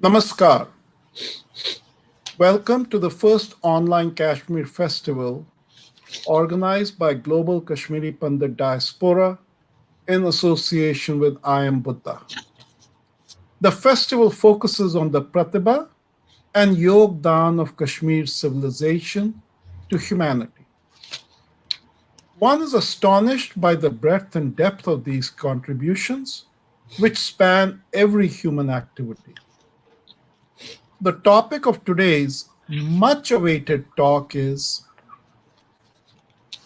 Namaskar. Welcome to the first online Kashmir festival organized by Global Kashmiri Pandit Diaspora in association with I Am Buddha. The festival focuses on the Pratibha and Yogdan of Kashmir's civilization to humanity. One is astonished by the breadth and depth of these contributions, which span every human activity. The topic of today's much awaited talk is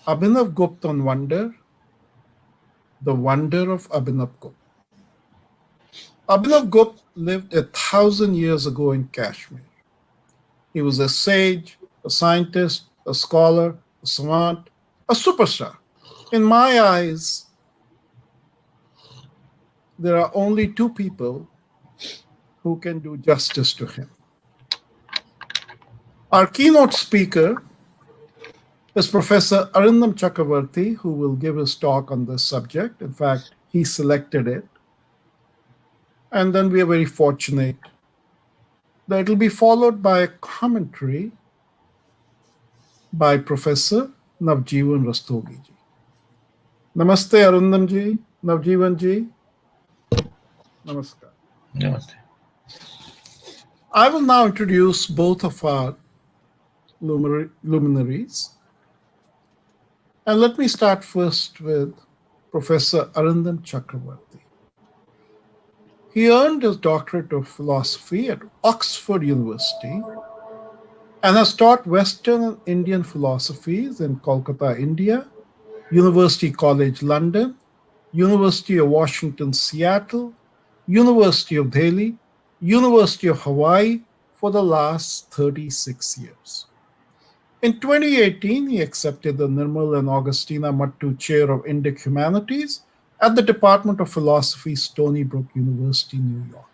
Abhinavagupta on Wonder, the Wonder of Abhinavagupta. Abhinavagupta lived 1,000 years ago in Kashmir. He was a sage, a scientist, a scholar, a savant, a superstar. In my eyes, there are only two people who can do justice to him. Our keynote speaker is Professor Arindam Chakrabarti, who will give his talk on this subject. In fact, he selected it. And then we are very fortunate that it will be followed by a commentary by Professor Navjivan Rastogi ji. Namaste Arindam ji, Navjivan ji. Namaskar. Namaste. I will now introduce both of our luminaries. And let me start first with Professor Arindam Chakrabarti. He earned his doctorate of philosophy at Oxford University and has taught Western and Indian philosophies in Kolkata, India, University College London, University of Washington, Seattle, University of Delhi, University of Hawaii for the last 36 years. In 2018, he accepted the Nirmal and Augustina Mattu Chair of Indic Humanities at the Department of Philosophy, Stony Brook University, New York.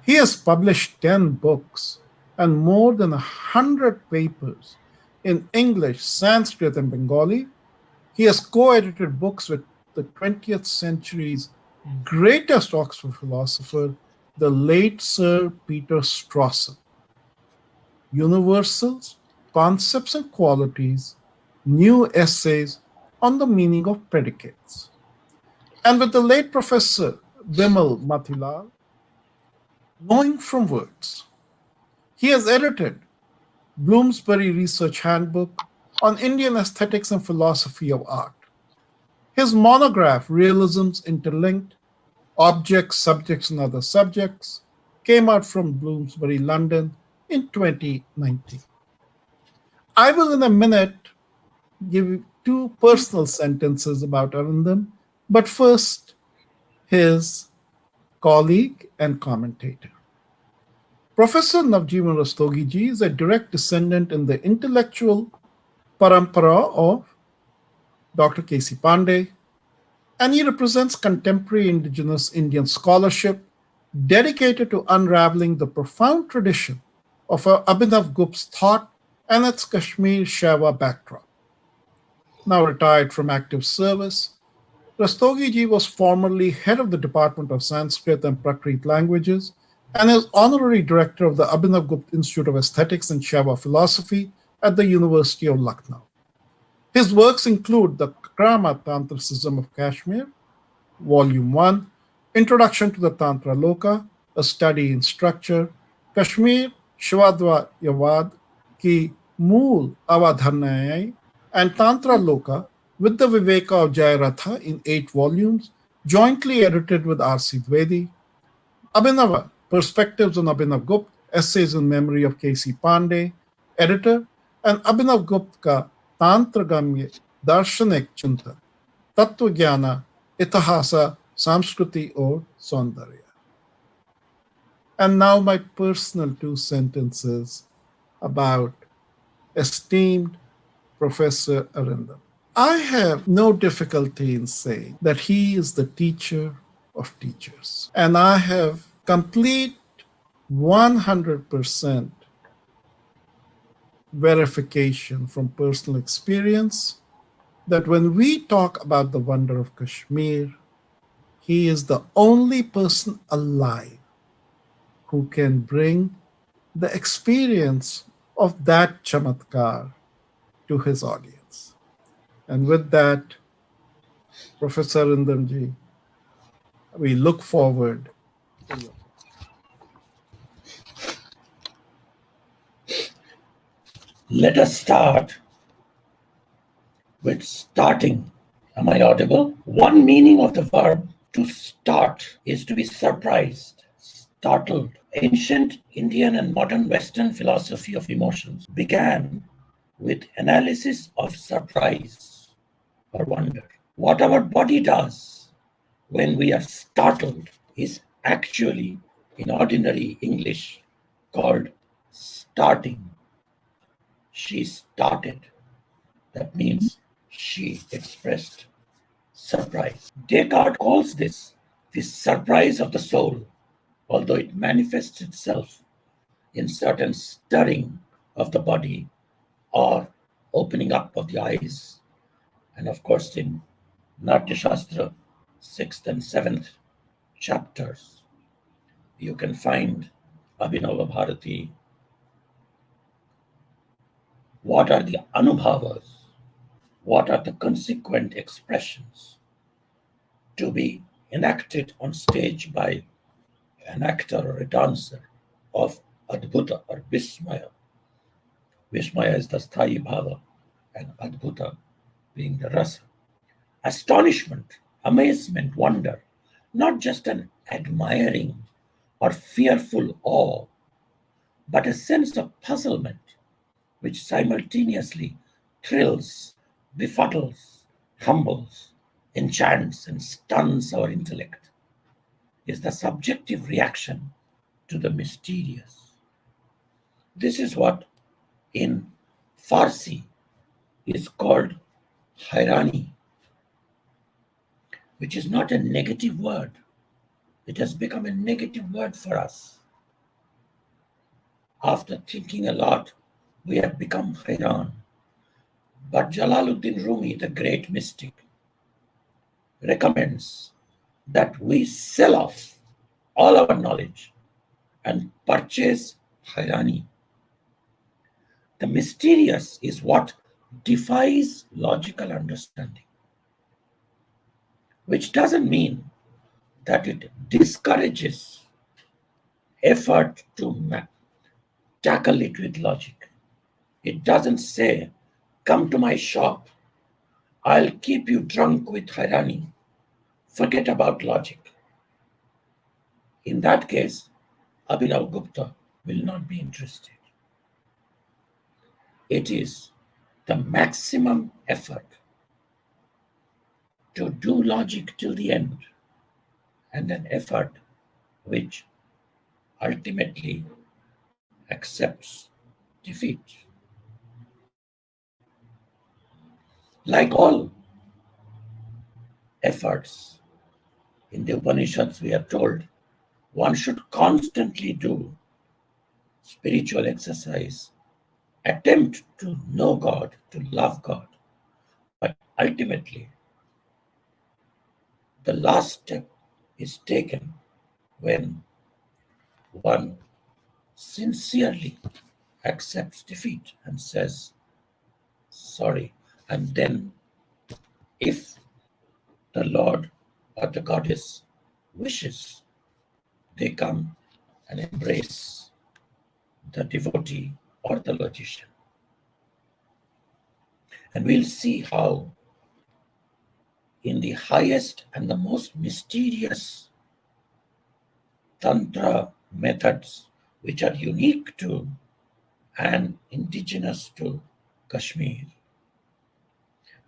He has published 10 books and more than 100 papers in English, Sanskrit, and Bengali. He has co-edited books with the 20th century's greatest Oxford philosopher, the late Sir Peter Strawson. Universals, Concepts and Qualities, New Essays on the Meaning of Predicates. And with the late Professor Vimal Mathilal, Knowing from Words. He has edited Bloomsbury Research Handbook on Indian Aesthetics and Philosophy of Art. His monograph, Realisms Interlinked, Objects, Subjects, and Other Subjects, came out from Bloomsbury, London in 2019. I will in a minute give you two personal sentences about Arindam, but first, his colleague and commentator. Professor Navjivan Rastogi ji is a direct descendant in the intellectual parampara of Dr. K.C. Pandey, and he represents contemporary indigenous Indian scholarship dedicated to unraveling the profound tradition of Abhinavagupta's thought and its Kashmir Shaiva backdrop. Now retired from active service, Rastogi ji was formerly head of the Department of Sanskrit and Prakrit Languages and is honorary director of the Abhinavagupta Institute of Aesthetics and Shaiva Philosophy at the University of Lucknow. His works include the Krama Tantricism of Kashmir, Volume 1, Introduction to the Tantra Loka, A Study in Structure, Kashmir Shivadva Yavad Ki Mool Avadharnayai, and Tantra Loka with the Viveka of Jayaratha in 8 volumes, jointly edited with R.C. Dwivedi. Abhinava, Perspectives on Abhinavagupta, Essays in Memory of K.C. Pandey, editor, and Abhinavagupta Ka Tantragamya Darshanik Chintan, Tattva Jnana, Itihasa, Samskriti or Saundarya. And now my personal 2 sentences about esteemed Professor Arindam. I have no difficulty in saying that he is the teacher of teachers. And I have complete 100% verification from personal experience that when we talk about the wonder of Kashmir, he is the only person alive who can bring the experience of that chamatkar to his audience. And with that, Professor Arindamji, we look forward to your. Let us start with starting. Am I audible? One meaning of the verb to start is to be surprised, startled. Ancient Indian and modern Western philosophy of emotions began with analysis of surprise or wonder. What our body does when we are startled is actually, in ordinary English, called starting. She started. That means she expressed surprise. Descartes calls this the surprise of the soul, although it manifests itself in certain stirring of the body or opening up of the eyes. And of course, in Natya Shastra, 6th and 7th chapters, you can find Abhinavagupta. What are the anubhavas? What are the consequent expressions to be enacted on stage by an actor or a dancer of Adbhuta or Vismaya? Vismaya is the Sthayi Bhava, and Adbhuta being the Rasa. Astonishment, amazement, wonder, not just an admiring or fearful awe, but a sense of puzzlement which simultaneously thrills, befuddles, humbles, enchants, and stuns our intellect, is the subjective reaction to the mysterious. This is what in Farsi is called hairani, which is not a negative word. It has become a negative word for us. After thinking a lot, we have become hairan. But Jalaluddin Rumi, the great mystic, recommends that we sell off all our knowledge and purchase hairani. The mysterious is what defies logical understanding, which doesn't mean that it discourages effort to tackle it with logic. It doesn't say, come to my shop, I'll keep you drunk with hairani. Forget about logic. In that case, Abhinavagupta will not be interested. It is the maximum effort to do logic till the end, and an effort which ultimately accepts defeat. Like all efforts in the Upanishads, we are told one should constantly do spiritual exercise, attempt to know God, to love God. But ultimately, the last step is taken when one sincerely accepts defeat and says, sorry. And then, if the Lord or the Goddess wishes, they come and embrace the devotee or the logician. And we'll see how, in the highest and the most mysterious Tantra methods, which are unique to and indigenous to Kashmir,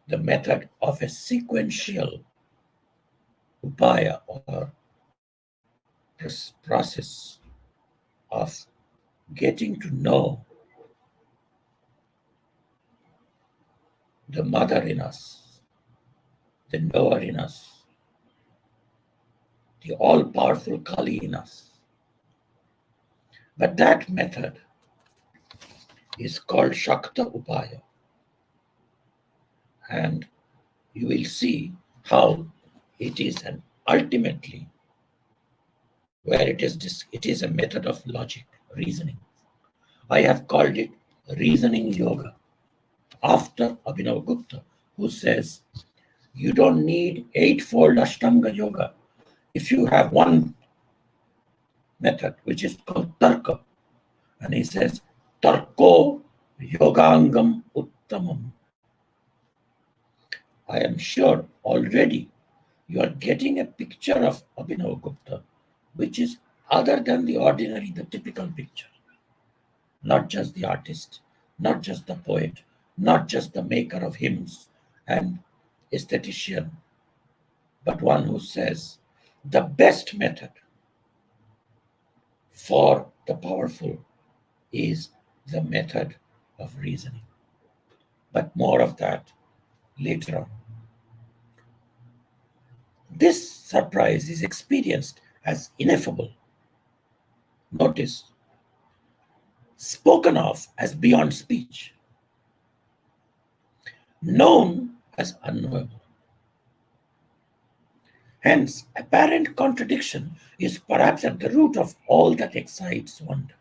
the method of a sequential upaya or process of getting to know the mother in us, the knower in us, the all-powerful Kali in us. But that method is called Shakta Upaya. And you will see how it is an ultimately where it is a method of logic, reasoning. I have called it reasoning yoga, after Abhinavagupta, who says you don't need eightfold Ashtanga yoga if you have one method, which is called Tarka. And he says, Tarko Yogangam Uttamam. I am sure already you are getting a picture of Abhinavagupta, which is other than the ordinary, the typical picture. Not just the artist, not just the poet, not just the maker of hymns and aesthetician, but one who says the best method for the powerful is the method of reasoning. But more of that later on. This surprise is experienced as ineffable. Notice, spoken of as beyond speech, known as unknowable. Hence, apparent contradiction is perhaps at the root of all that excites wonder.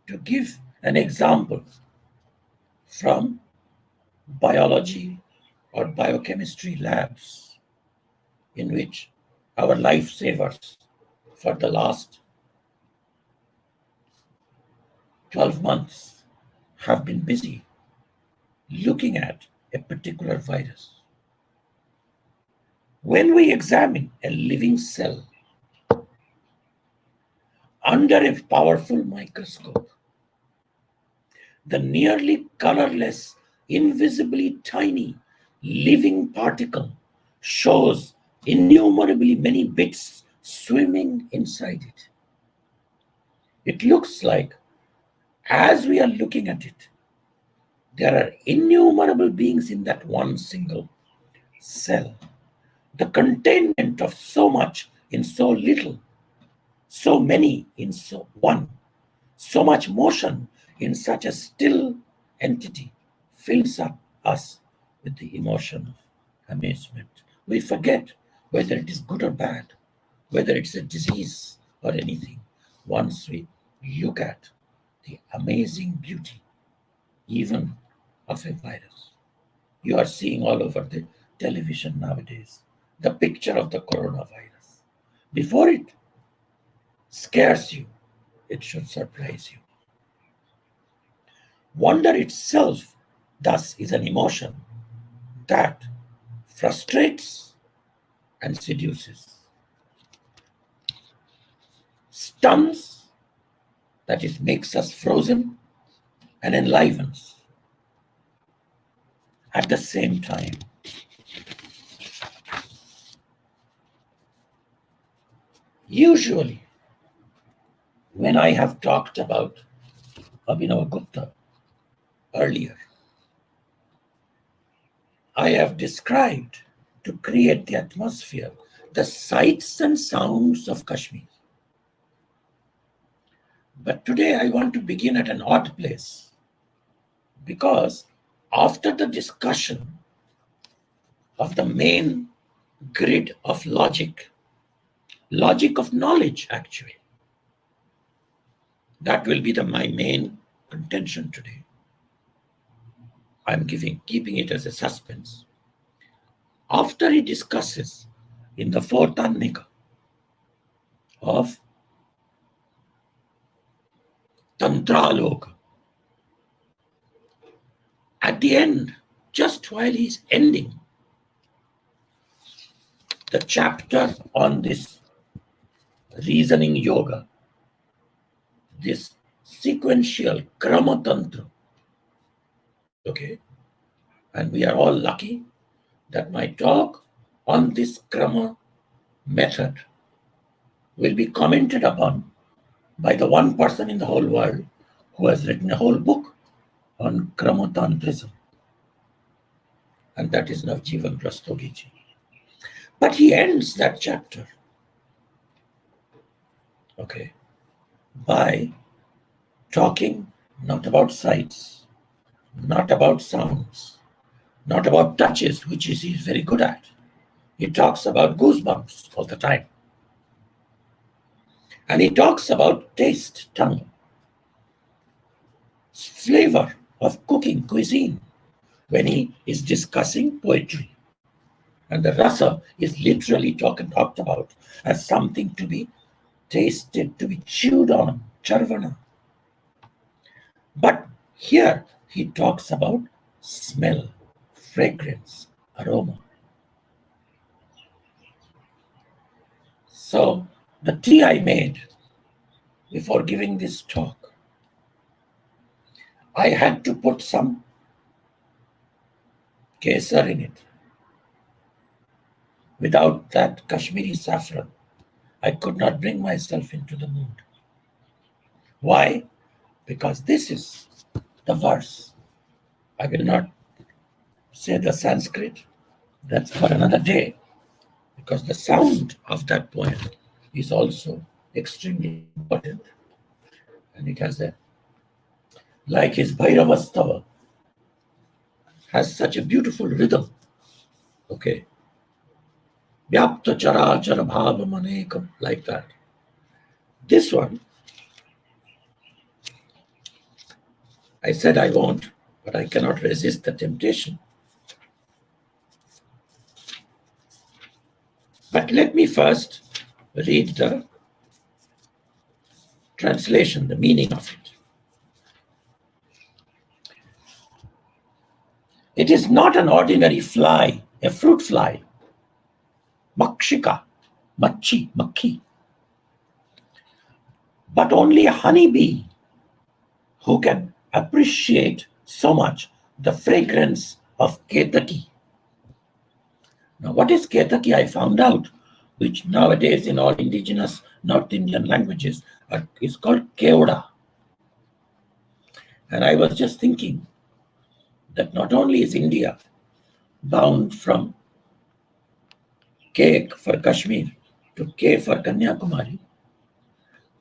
To give an example from biology or biochemistry labs, in which our lifesavers for the last 12 months have been busy looking at a particular virus. When we examine a living cell under a powerful microscope, the nearly colorless, invisibly tiny living particle shows innumerably many bits swimming inside it. It looks like, as we are looking at it, there are innumerable beings in that one single cell. The containment of so much in so little, so many in so one, so much motion in such a still entity fills up us with the emotion of amazement. We forget whether it is good or bad, whether it's a disease or anything, once we look at the amazing beauty, even of a virus. You are seeing all over the television nowadays the picture of the coronavirus. Before it scares you, it should surprise you. Wonder itself, thus, is an emotion that frustrates and seduces, stuns, that is, makes us frozen, and enlivens at the same time. Usually, when I have talked about Abhinavagupta earlier, I have described, to create the atmosphere, the sights and sounds of Kashmir. But today I want to begin at an odd place, because after the discussion of the main grid of logic of knowledge actually, that will be my main contention today. I'm keeping it as a suspense. After he discusses in the fourth Annika of Tantraloka, at the end, just while he's ending the chapter on this reasoning yoga, this sequential Krama Tantra, okay, and we are all lucky that my talk on this Krama method will be commented upon by the one person in the whole world who has written a whole book on Krama Tantrism, and that is Navjivan Rastogi ji. But he ends that chapter, okay, by talking not about sights, not about sounds, not about touches, which he's very good at. He talks about goosebumps all the time. And he talks about taste, tongue, flavor of cooking, cuisine, when he is discussing poetry. And the rasa is literally talked about as something to be tasted, to be chewed on, charvana. But here he talks about smell, fragrance, aroma. So the tea I made before giving this talk, I had to put some kesar in it. Without that Kashmiri saffron, I could not bring myself into the mood. Why? Because this is the verse. I will not say the Sanskrit, that's for another day, because the sound of that poem is also extremely important. And it has like his Bhairavastava, has such a beautiful rhythm. Okay. Vyapta chara chara bhava manekam, like that. This one, I said I won't, but I cannot resist the temptation. But let me first read the translation, the meaning of it. It is not an ordinary fly, a fruit fly, makshika, machi, makhi, but only a honeybee who can appreciate so much the fragrance of ketaki. Now, what is ketaki? I found out, which nowadays in all indigenous North Indian languages is called keoda. And I was just thinking that not only is India bound from K for Kashmir to K for Kanyakumari,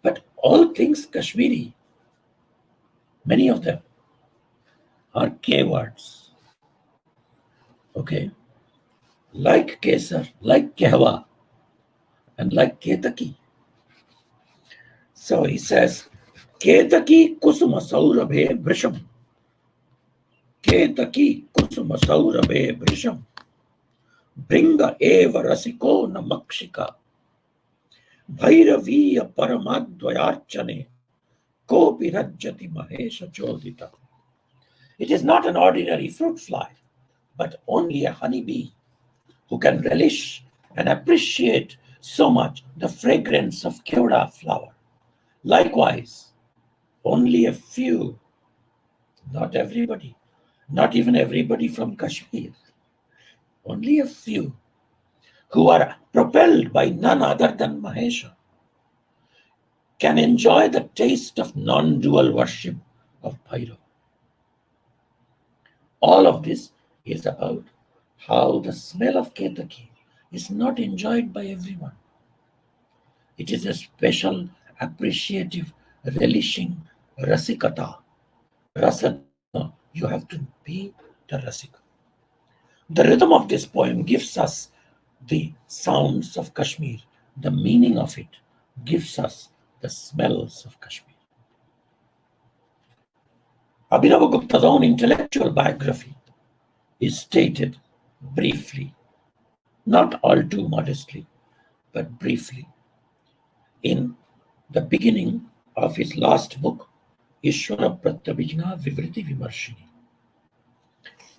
but all things Kashmiri, many of them are K words. Okay? Like Kesar, like Kehwa, and like Ketaki. So he says, Ketaki kusuma saurabhe brisham. Ketaki kusuma saurabhe brisham. Bringa eva rasiko namakshika. Bhairaviya paramadvayarchane. Kopi rajjati mahesha chodita. It is not an ordinary fruit fly, but only a honeybee who can relish and appreciate so much the fragrance of keoda flower. Likewise, only a few, not everybody, not even everybody from Kashmir, only a few who are propelled by none other than Mahesha can enjoy the taste of non-dual worship of Bhairava. All of this is about how the smell of Ketaki is not enjoyed by everyone. It is a special, appreciative, relishing rasikata. Rasana, you have to be the rasika. The rhythm of this poem gives us the sounds of Kashmir. The meaning of it gives us the smells of Kashmir. Abhinavagupta's own intellectual biography is stated briefly, not all too modestly, but briefly, in the beginning of his last book, Ishvara Pratyabhijna Vivriti Vimarshini.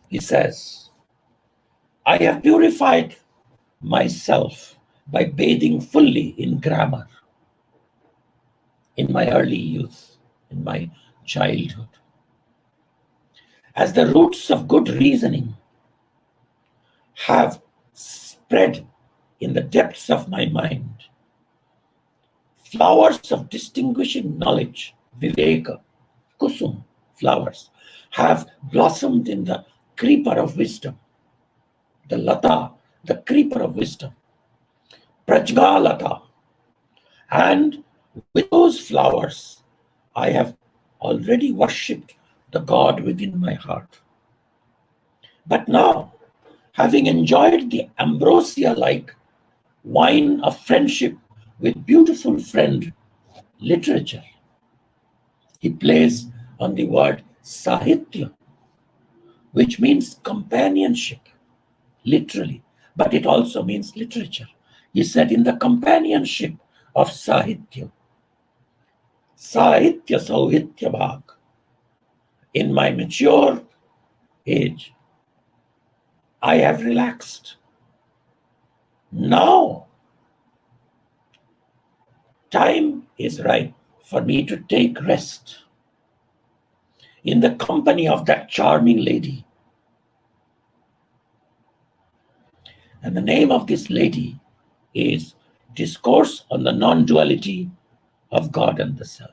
He says, I have purified myself by bathing fully in grammar in my early youth, in my childhood. As the roots of good reasoning have spread in the depths of my mind, flowers of distinguishing knowledge, viveka, kusum, flowers, have blossomed in the creeper of wisdom, the lata, the creeper of wisdom, prajgalata, and with those flowers, I have already worshipped the God within my heart. But now, having enjoyed the ambrosia-like wine of friendship with beautiful friend literature. He plays on the word sahitya, which means companionship, literally, but it also means literature. He said, in the companionship of sahitya, sahitya sauhitya bhag, in my mature age, I have relaxed. Now, time is right for me to take rest in the company of that charming lady. And the name of this lady is Discourse on the Non-Duality of God and the Self.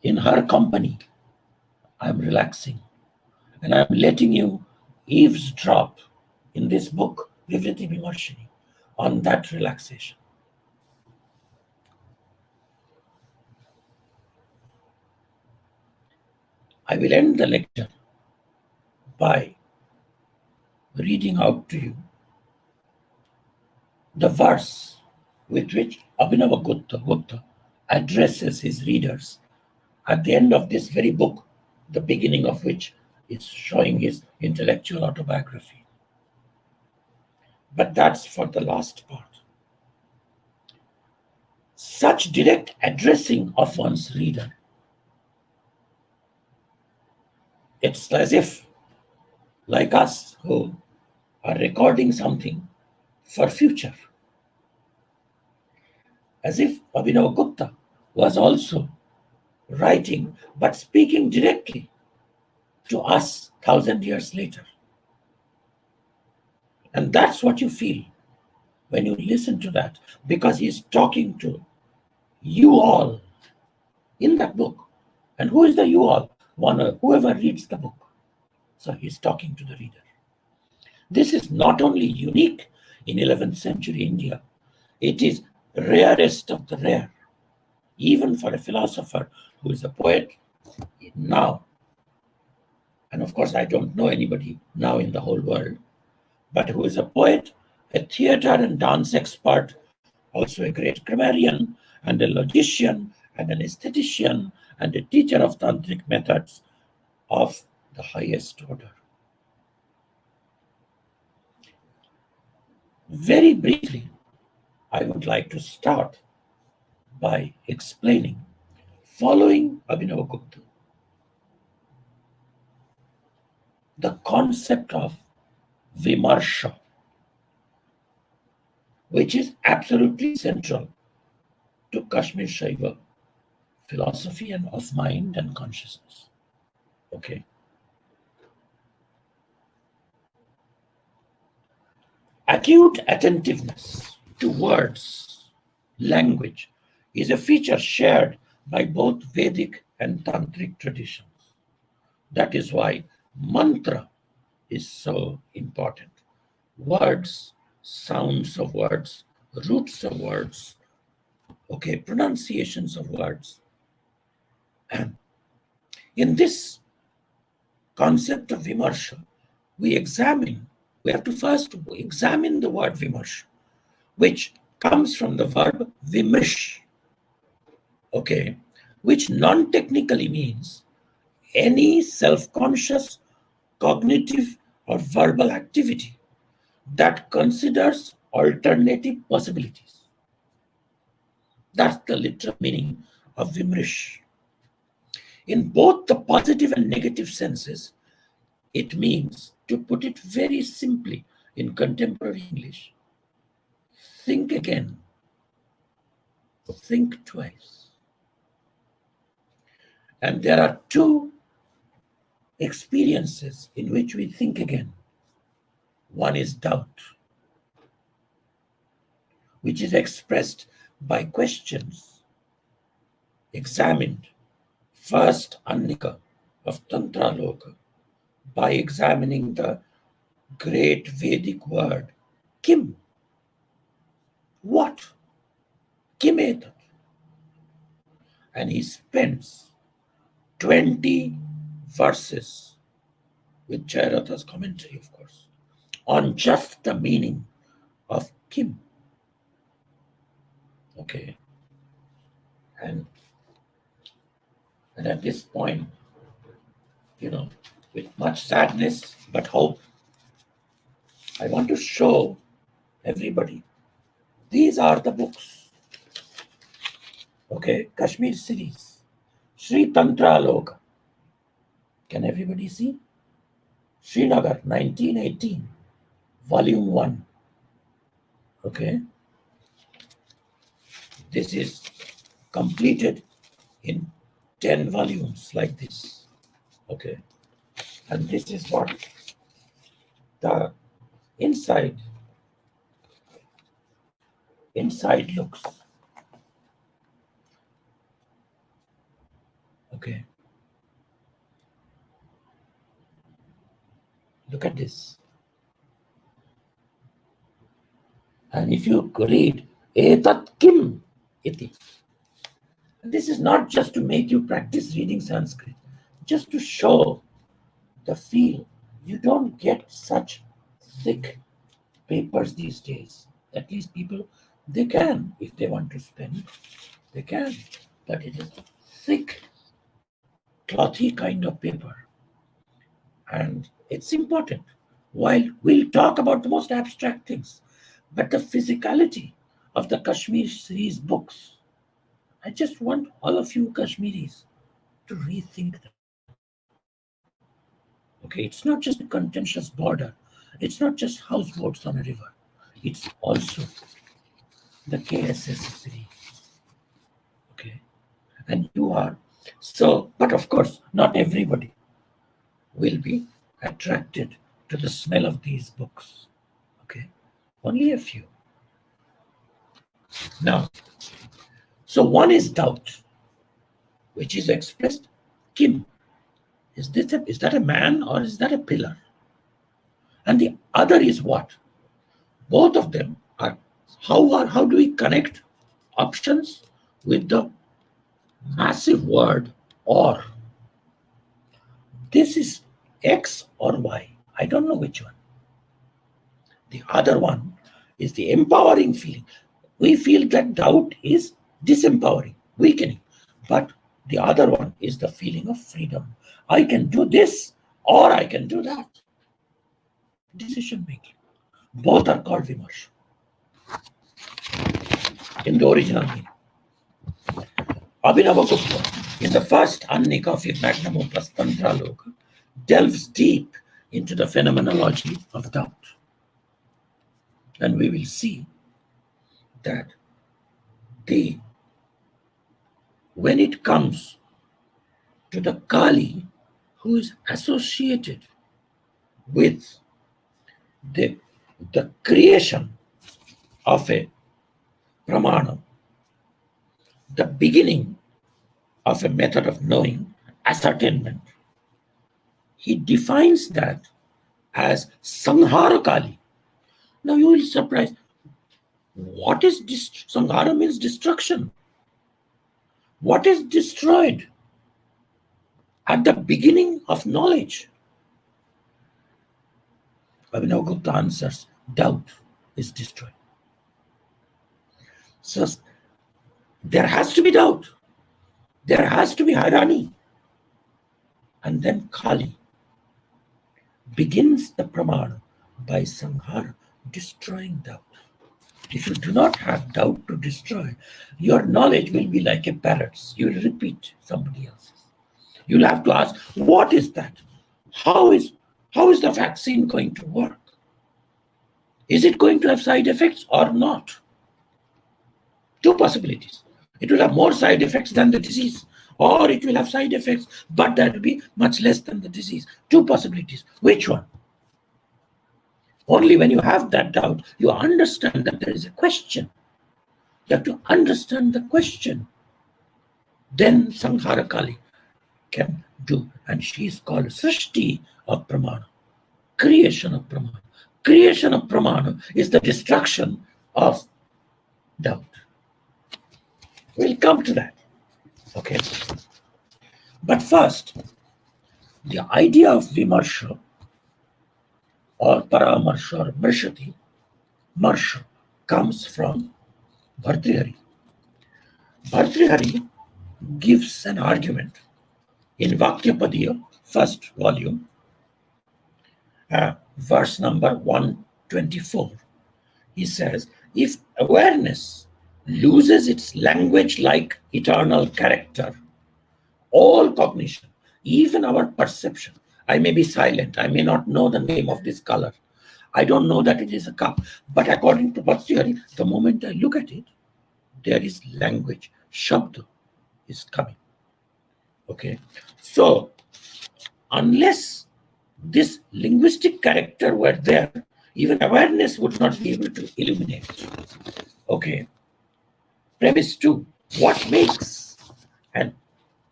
In her company, I'm relaxing, and I'm letting you eavesdrop in this book, Vivriti Vimarshini, on that relaxation. I will end the lecture by reading out to you the verse with which Abhinavagupta addresses his readers at the end of this very book, the beginning of which is showing his intellectual autobiography. But that's for the last part. Such direct addressing of one's reader, it's as if, like us who are recording something for future, as if Abhinavagupta was also writing but speaking directly to us 1,000 years later. And that's what you feel when you listen to that, because he's talking to you all in that book. And who is the you all? Whoever reads the book. So he's talking to the reader. This is not only unique in 11th century India, it is rarest of the rare, even for a philosopher who is a poet now. And of course, I don't know anybody now in the whole world, but who is a poet, a theater and dance expert, also a great grammarian and a logician and an aesthetician and a teacher of tantric methods of the highest order. Very briefly, I would like to start by explaining, following Abhinavagupta, the concept of vimarsha, which is absolutely central to Kashmir Shaiva philosophy and of mind and consciousness. Okay. Acute attentiveness to words, language, is a feature shared by both Vedic and Tantric traditions. That is why mantra is so important. Words, sounds of words, roots of words, okay, pronunciations of words. And in this concept of vimarsha, we have to first examine the word vimarsha, which comes from the verb vimrish, okay, which non-technically means any self-conscious, cognitive, or verbal activity that considers alternative possibilities. That's the literal meaning of vimrish. In both the positive and negative senses, it means, to put it very simply in contemporary English, think again, think twice. And there are two experiences in which we think again. One is doubt, which is expressed by questions examined, first Annika of Tantra Loka, by examining the great Vedic word kim. What? Kim etat? And he spends 20 verses, with Jayarata's commentary, of course, on just the meaning of kim. Okay. And at this point, with much sadness but hope, I want to show everybody these are the books. Okay, Kashmir series, Sri Tantra Loka. Can everybody see? Srinagar, 1918, Volume 1. Okay, this is completed in 10 volumes like this. Okay, and this is what the inside looks. Okay, look at this. And if you read Etat Kim Iti, this is not just to make you practice reading Sanskrit, just to show the feel. You don't get such thick papers these days. At least people, they can, if they want to spend, they can. But it is thick, clothy kind of paper. And it's important. While we'll talk about the most abstract things, but the physicality of the Kashmir series books, I just want all of you Kashmiris to rethink that. Okay, it's not just a contentious border. It's not just houseboats on a river. It's also the KSS series. Okay, and you are so, but of course, not everybody will be attracted to the smell of these books. Okay, only a few. Now, so one is doubt, which is expressed Kim. Is that a man or is that a pillar? And the other is what? Both of them are how do we connect options with the massive word or? This is X or Y. I don't know which one. The other one is the empowering feeling. We feel that doubt is disempowering, weakening. But the other one is the feeling of freedom. I can do this or I can do that. Decision making. Both are called vimarsha in the original meaning. Abhinavagupta, in the first Annika magnum opus Tantra Loka, delves deep into the phenomenology of doubt. And we will see that when it comes to the Kali who is associated with the creation of a pramana, the beginning of a method of knowing, ascertainment, he defines that as Sanghara Kali. Now you will be surprised. What is Sanghara means destruction. What is destroyed? At the beginning of knowledge. Abhinavagupta answers, doubt is destroyed. So there has to be doubt. There has to be Hairani. And then Kali begins the pramana by Sanghara, destroying doubt. If you do not have doubt to destroy, your knowledge will be like a parrot's. You will repeat somebody else's. You'll have to ask, what is that? How is the vaccine going to work? Is it going to have side effects or not? Two possibilities. It will have more side effects than the disease, or it will have side effects, but that will be much less than the disease. Two possibilities. Which one? Only when you have that doubt, you understand that there is a question. You have to understand the question. Then Sanghara Kali can do. And she is called Srishti of Pramana, creation of Pramana. Creation of Pramana is the destruction of doubt. We'll come to that. Okay. But first, the idea of vimarsha or paramarsha or marshati, marsha, comes from Bhartrihari. Bhartrihari gives an argument in Vakyapadiya, first volume, verse number 124. He says, if awareness loses its language-like eternal character, all cognition, even our perception, I may be silent, I may not know the name of this color, I don't know that it is a cup, but according to Bhartrihari, the moment I look at it, there is language, shabda is coming. Okay, so unless this linguistic character were there, even awareness would not be able to illuminate. Okay, premise 2, what makes an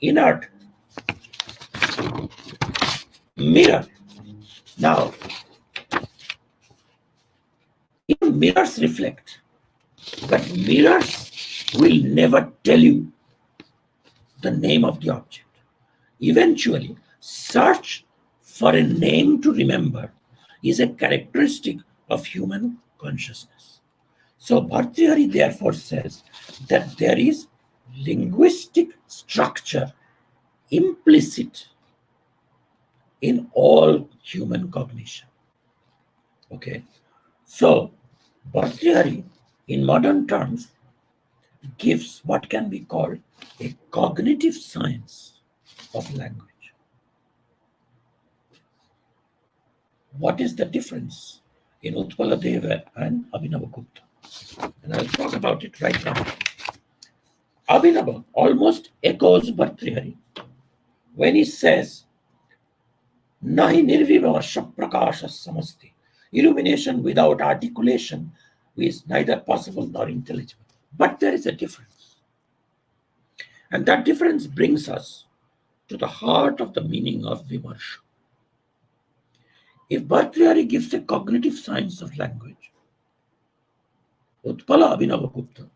inert mirror? Now, even mirrors reflect, but mirrors will never tell you the name of the object. Eventually, search for a name to remember is a characteristic of human consciousness. So Bhartrihari therefore says that there is linguistic structure implicit in all human cognition. Okay, so Bhartrihari, in modern terms, gives what can be called a cognitive science of language. What is the difference in Utpaladeva and Abhinavagupta? And I'll talk about it right now. Abhinava almost echoes Bhartrihari when he says, Nahi nirvivasha prakasha samasti. Illumination without articulation is neither possible nor intelligible. But there is a difference. And that difference brings us to the heart of the meaning of Vimarsha. If Bhartrihari gives a cognitive science of language, Utpala Abhinavagupta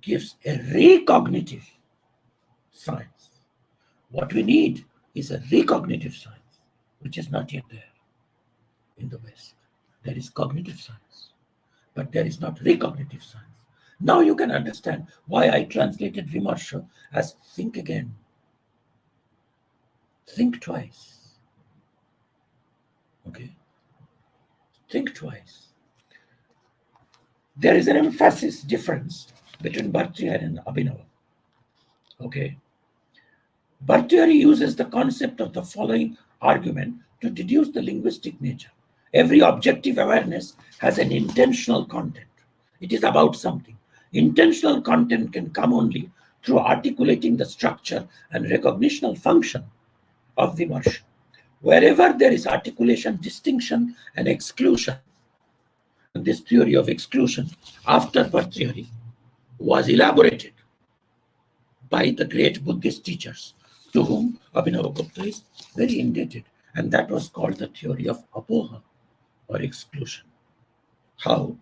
gives a recognitive science. What we need is a recognitive science, which is not yet there in the West. There is cognitive science, but there is not recognitive science. Now you can understand why I translated Vimarsha as think again, think twice. Okay, think twice. There is an emphasis difference between Bhartrihari and Abhinava. Okay, Bhartrihari uses the concept of the following argument to deduce the linguistic nature. Every objective awareness has an intentional content. It is about something. Intentional content can come only through articulating the structure and recognitional function of Vimarsha. Wherever there is articulation, distinction, and exclusion, this theory of exclusion after Bhartrihari was elaborated by the great Buddhist teachers to whom Abhinavagupta is very indebted, and that was called the theory of apoha or exclusion. How?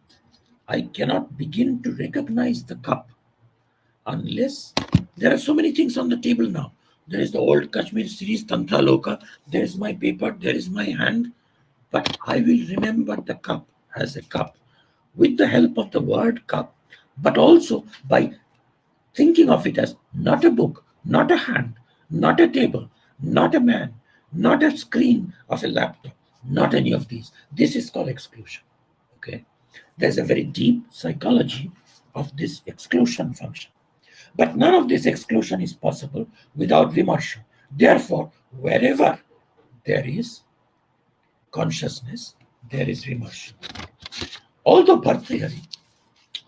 I cannot begin to recognize the cup unless there are so many things on the table now. There is the old Kashmir series, Tantra Loka, there is my paper, there is my hand, but I will remember the cup as a cup with the help of the word cup, but also by thinking of it as not a book, not a hand, not a table, not a man, not a screen of a laptop, not any of these. This is called exclusion. Okay, there's a very deep psychology of this exclusion function. But none of this exclusion is possible without Vimarsha. Therefore, wherever there is consciousness, there is Vimarsha. Although Abhinava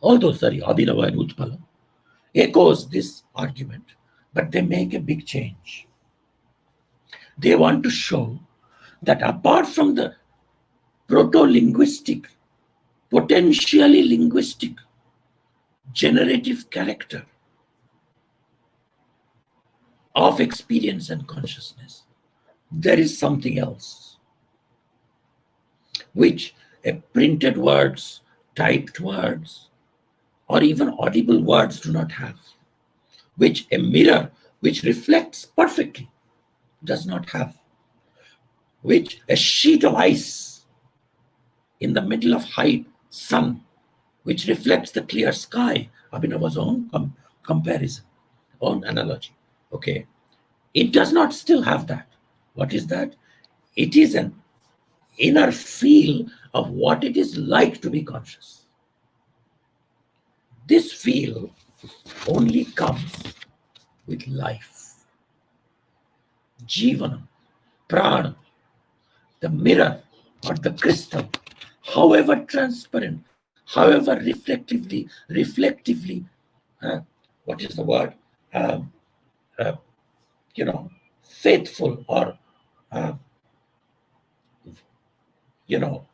and Utpala echoes this argument, but they make a big change. They want to show that apart from the proto-linguistic, potentially linguistic, generative character of experience and consciousness, there is something else, which printed words, typed words, or even audible words do not have, which a mirror which reflects perfectly does not have, which a sheet of ice in the middle of high sun, which reflects the clear sky, Abhinava's own comparison, own analogy. Okay, it does not still have that. What is that? It is an inner feel of what it is like to be conscious. This feel only comes with life. Jivanam, prana, the mirror or the crystal, however transparent, however reflectively, what is the word? Um, uh, Faithful or, uh, you know,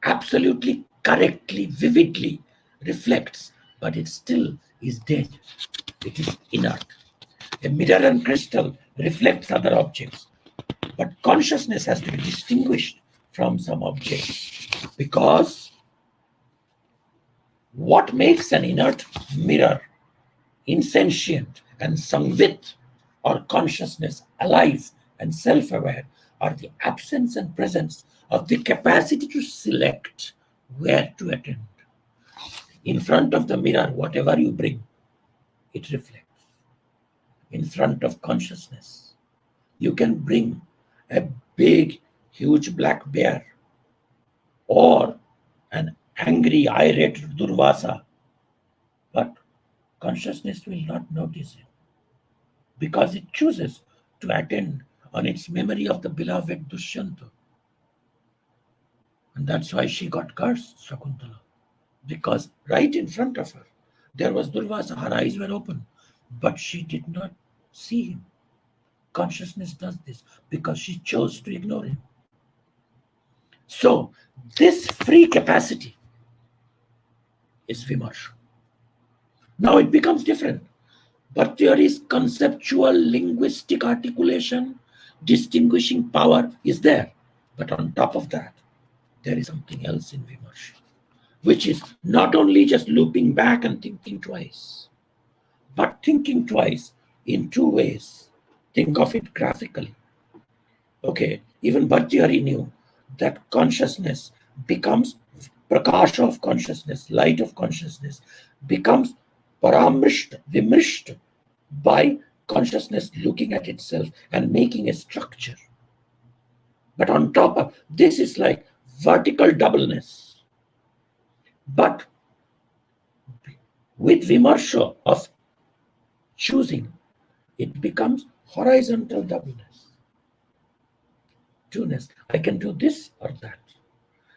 absolutely correctly, vividly reflects, but it still is dead. It is inert. A mirror and crystal reflects other objects, but consciousness has to be distinguished from some objects because what makes an inert mirror insentient and samvit or consciousness alive and self-aware are the absence and presence of the capacity to select where to attend. In front of the mirror, whatever you bring, it reflects. In front of consciousness, you can bring a big, huge black bear or an angry, irate Durvasa, but consciousness will not notice it because it chooses to attend on its memory of the beloved Dushyanta. And that's why she got cursed, Shakuntala, because right in front of her, there was Durvasa. Her eyes were open, but she did not see him. Consciousness does this because she chose to ignore him. So, this free capacity is Vimarsha. Now it becomes different. But there is conceptual linguistic articulation, distinguishing power is there. But on top of that, there is something else in Vimarsha, which is not only just looping back and thinking twice, but thinking twice in two ways. Think of it graphically. Okay, even Bhartihari knew that consciousness becomes prakasha of consciousness, light of consciousness, becomes paramrishta, vimrishta, by consciousness looking at itself and making a structure. But on top of this is like vertical doubleness. But with vimarsha of choosing, it becomes horizontal doubleness. Two-ness. I can do this or that.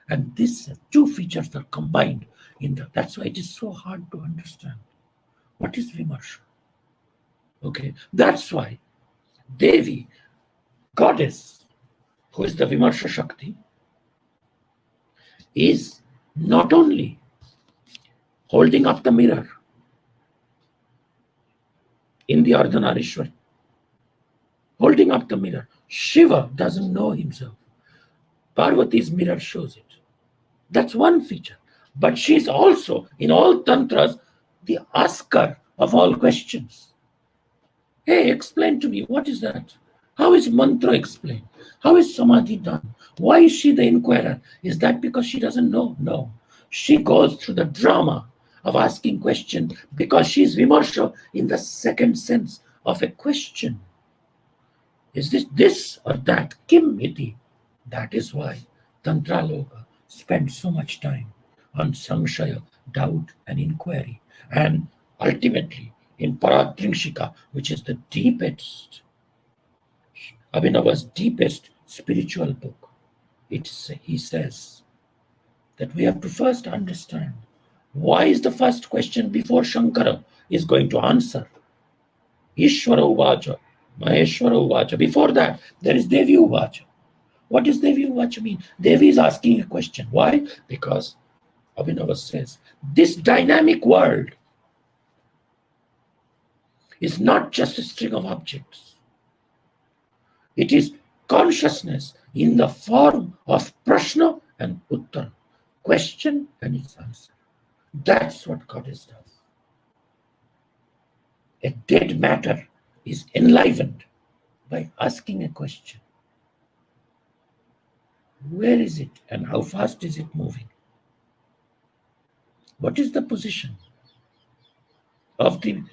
And these two features are combined in the. That's why it is so hard to understand. What is vimarsha? Okay, that's why Devi, goddess, who is the Vimarsha Shakti, is not only holding up the mirror in the Ardhanarishwar, holding up the mirror. Shiva doesn't know himself. Parvati's mirror shows it. That's one feature. But she's also, in all tantras, the asker of all questions. Hey, explain to me, what is that? How is mantra explained? How is samadhi done? Why is she the inquirer? Is that because she doesn't know? No. She goes through the drama of asking questions because she's vimarsha in the second sense of a question. Is this or that? Kim iti. That is why Tantra Loka spends so much time on samshaya, doubt and inquiry. And ultimately, in Paratrinshika, which is the deepest, Abhinava's deepest spiritual book, he says that we have to first understand why is the first question before Shankara is going to answer. Ishvara Uvacha, Maheshwara Uvacha. Before that, there is Devi Uvacha. What does Devi Uvacha mean? Devi is asking a question. Why? Because Abhinava says, this dynamic world is not just a string of objects. It is consciousness in the form of prashna and uttara, question and its answer. That's what Goddess does. A dead matter is enlivened by asking a question. Where is it and how fast is it moving? What is the position? of the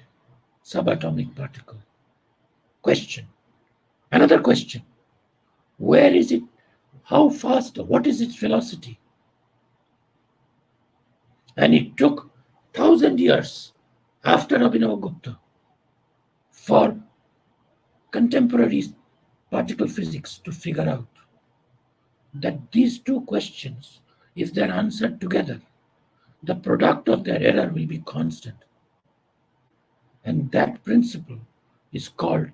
subatomic particle. Question. Another question. Where is it? How fast? What is its velocity? And it took 1,000 years after Abhinavagupta for contemporary particle physics to figure out that these two questions, if they're answered together, the product of their error will be constant. And that principle is called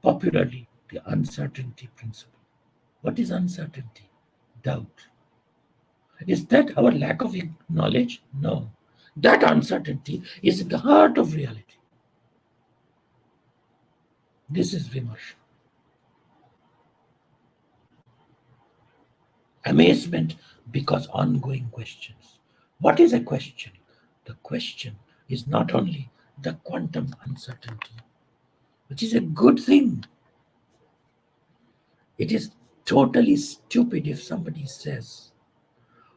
popularly the uncertainty principle. What is uncertainty? Doubt. Is that our lack of knowledge? No. That uncertainty is at the heart of reality. This is Vimarsha. Amazement because ongoing questions. What is a question? The question is not only the quantum uncertainty, which is a good thing. It is totally stupid if somebody says,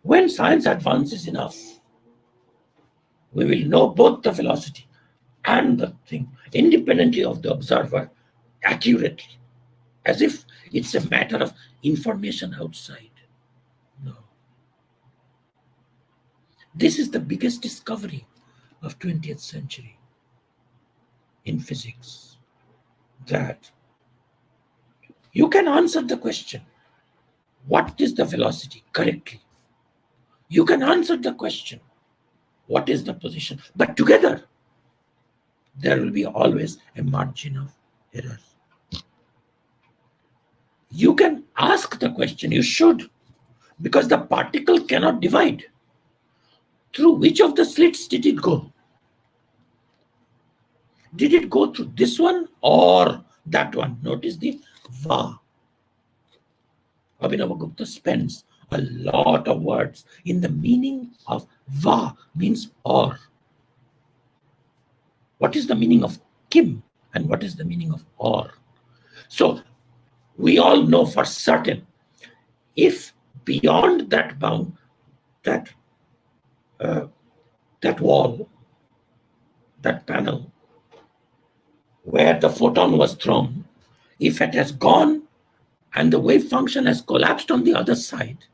when science advances enough, we will know both the velocity and the thing independently of the observer accurately, as if it's a matter of information outside. No. This is the biggest discovery of 20th century in physics, that you can answer the question, what is the velocity, correctly. You can answer the question, what is the position, but together there will be always a margin of error. You can ask the question, you should, because the particle cannot divide. Through which of the slits did it go? Did it go through this one or that one? Notice the va. Abhinavagupta spends a lot of words in the meaning of va, means or. What is the meaning of kim and what is the meaning of or? So we all know for certain, if beyond that bound, that wall, that panel where the photon was thrown, if it has gone and the wave function has collapsed on the other side,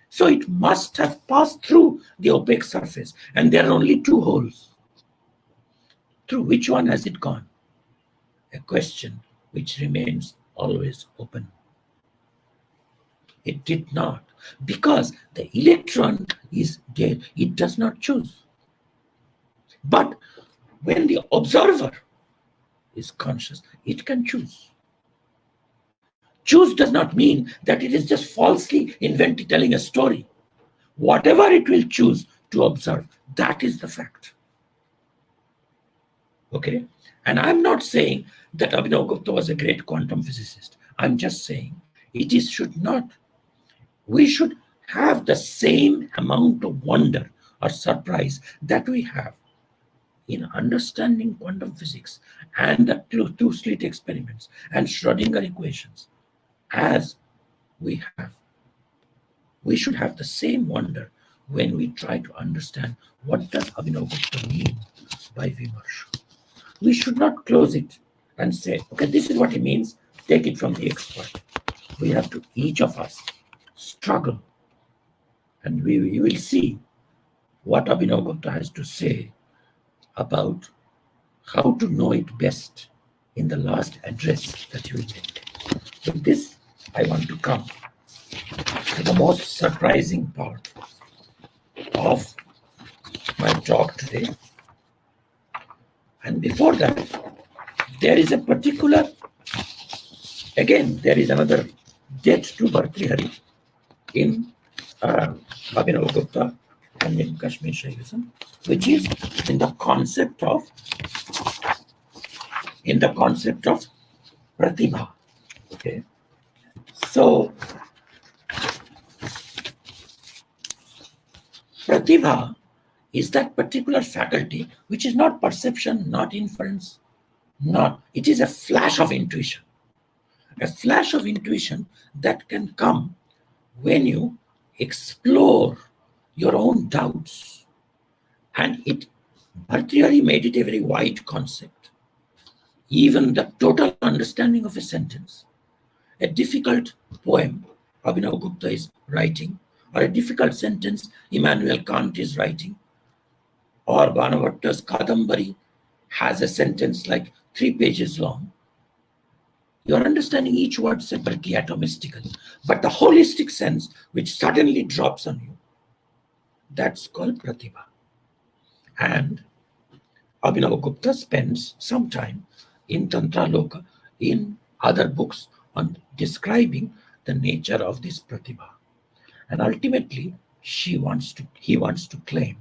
so it must have passed through the opaque surface, and there are only two holes. Through which one has it gone? A question which remains always open. It did not, because the electron is dead. It does not choose. But when the observer is conscious, it can choose. Choose does not mean that it is just falsely invented, telling a story. Whatever it will choose to observe, that is the fact. Okay? And I'm not saying that Abhinavagupta was a great quantum physicist. I'm just saying we should have the same amount of wonder or surprise that we have in understanding quantum physics and the two-slit experiments and Schrodinger equations as we have. We should have the same wonder when we try to understand what does Abhinavagupta mean by Vimarsha. We should not close it and say, okay, this is what he means, take it from the expert. We have to, each of us, struggle. And we will see what Abhinavagupta has to say about how to know it best in the last address that he will make. With this, I want to come to the most surprising part of my talk today. And before that, there is a particular, again, there is another debt to Bhartrihari in Abhinavagupta and in Kashmir Shaivism, which is in the concept of pratibha. Okay, so pratibha is that particular faculty which is not perception, not inference, it is a flash of intuition. A flash of intuition that can come when you explore your own doubts, and it Bhartrihari made it a very wide concept. Even the total understanding of a sentence, a difficult poem Abhinavagupta is writing, or a difficult sentence Immanuel Kant is writing, or Banavatta's Kadambari has a sentence like 3 pages long. You are understanding each word separately, atomistically, but the holistic sense which suddenly drops on you, that's called Pratibha. And Abhinavagupta spends some time in Tantra Loka, in other books, on describing the nature of this Pratibha. And ultimately, he wants to claim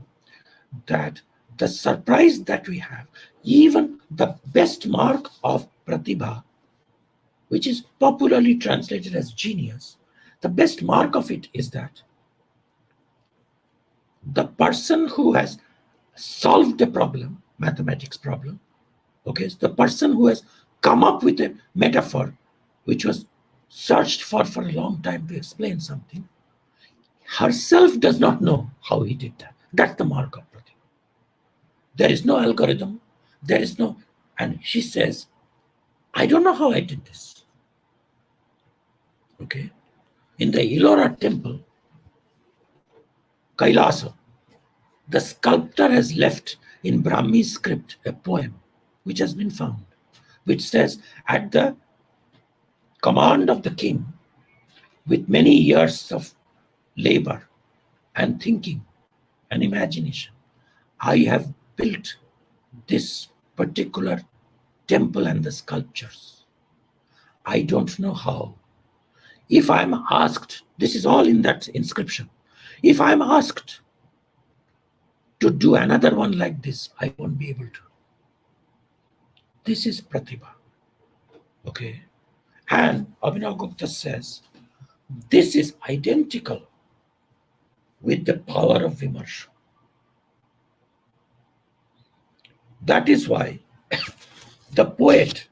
that the surprise that we have, even the best mark of Pratibha, which is popularly translated as genius, the best mark of it is that the person who has solved a problem, mathematics problem, okay, the person who has come up with a metaphor which was searched for a long time to explain something, herself does not know how he did that. That's the mark of Pratibha. There is no algorithm, there is no, and she says, I don't know how I did this. Okay, in the Ellora temple, Kailasa, the sculptor has left in Brahmi script a poem which has been found, which says, at the command of the king, with many years of labor and thinking and imagination, I have built this particular temple and the sculptures. I don't know how. If I'm asked, this is all in that inscription, if I'm asked to do another one like this, I won't be able to. This is Pratibha. Okay. And Abhinavagupta says, this is identical with the power of Vimarsha. That is why the poet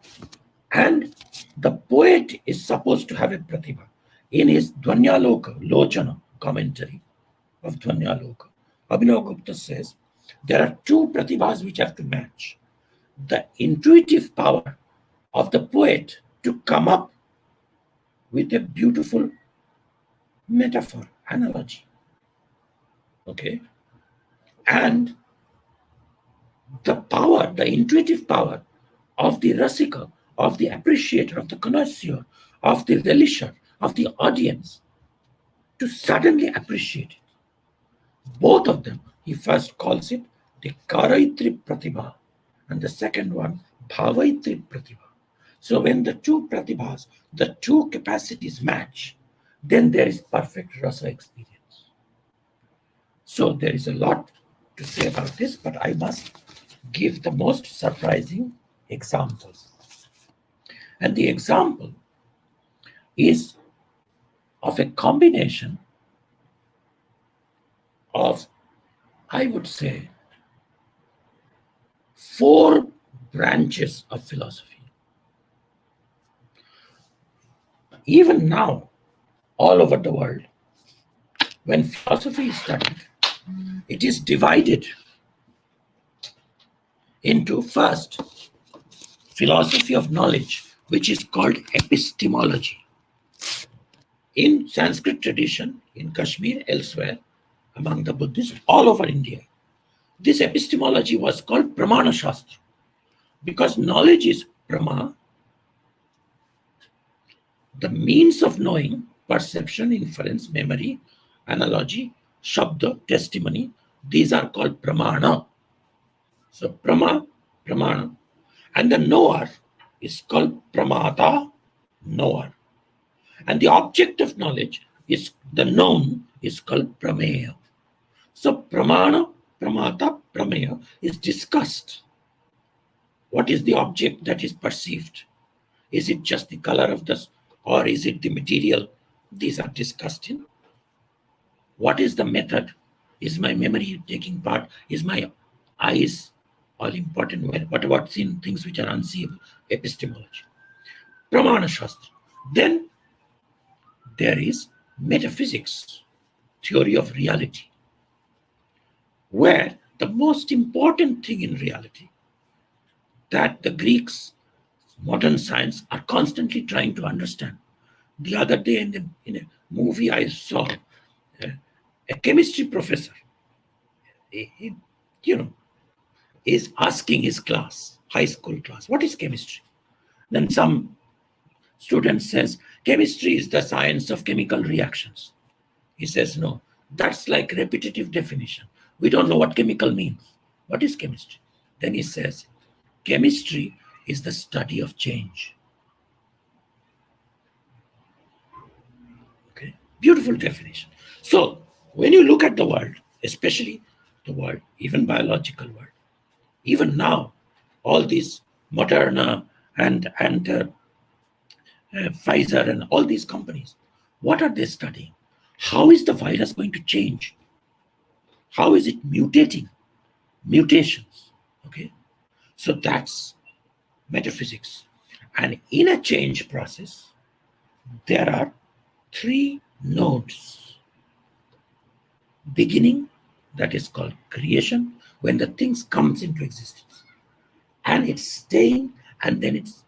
is supposed to have a Pratibha. In his Dvanyaloka, Lochana commentary of Dvanyaloka, Abhinavagupta says there are 2 Pratibhas which have to match. The intuitive power of the poet to come up with a beautiful metaphor, analogy. Okay? And the power, the intuitive power of the rasika, of the appreciator, of the connoisseur, of the relisher, of the audience, to suddenly appreciate it. Both of them, he first calls it the Karaitri Pratibha, and the second one, Bhavaitri Pratibha. So when the 2 Pratibhas, the 2 capacities match, then there is perfect rasa experience. So there is a lot to say about this, but I must give the most surprising example. And the example is of a combination of, I would say, 4 branches of philosophy. Even now, all over the world, when philosophy is studied, it is divided into, first, philosophy of knowledge, which is called epistemology. In Sanskrit tradition, in Kashmir, elsewhere, among the Buddhists, all over India, this epistemology was called Pramana Shastra, because knowledge is Prama, the means of knowing, perception, inference, memory, analogy, Shabda, testimony, these are called Pramana. So Pramana. And the knower is called Pramata, knower. And the object of knowledge is, the known is called Prameya. So Pramana, Pramata, Prameya is discussed. What is the object that is perceived? Is it just the color of this, or is it the material? These are discussed in. What is the method? Is my memory taking part? Is my eyes all important? What about seeing things which are unseeable? Epistemology. Pramana Shastra. Then there is metaphysics, theory of reality, where the most important thing in reality that the Greeks, modern science, are constantly trying to understand. The other day in a movie I saw, a chemistry professor, he, is asking his class, high school class, what is chemistry? Then some student says, chemistry is the science of chemical reactions. He says, no, that's like repetitive definition. We don't know what chemical means. What is chemistry? Then he says, chemistry is the study of change. Okay, beautiful definition. So when you look at the world, especially the world, even biological world, even now, all these Moderna and Pfizer and all these companies, what are they studying? How is the virus going to change? How is it mutating? Mutations. Okay, so that's metaphysics. And in a change process, there are three nodes. Beginning, that is called creation, when the things comes into existence. And it's staying, and then it's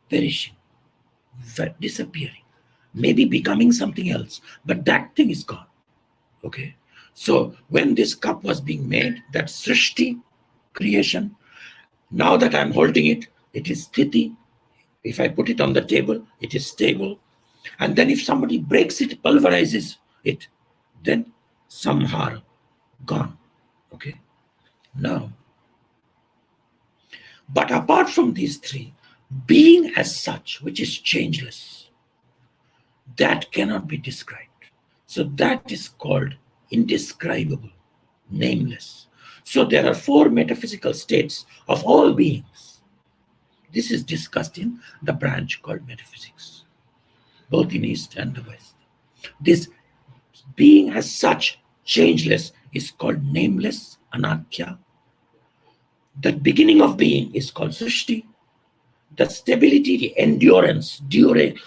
perishing, disappearing, maybe becoming something else, but that thing is gone. Okay, so when this cup was being made, that srishti, creation, now that I'm holding it, it is sthiti. If I put it on the table, it is stable. And then if somebody breaks it, pulverizes it, then samhara, gone. Okay, now, but apart from these three, being as such, which is changeless, that cannot be described. So that is called indescribable, nameless. So there are four metaphysical states of all beings. This is discussed in the branch called metaphysics, both in East and the West. This being as such, changeless, is called nameless, anakhya. The beginning of being is called srishti. The stability, the endurance during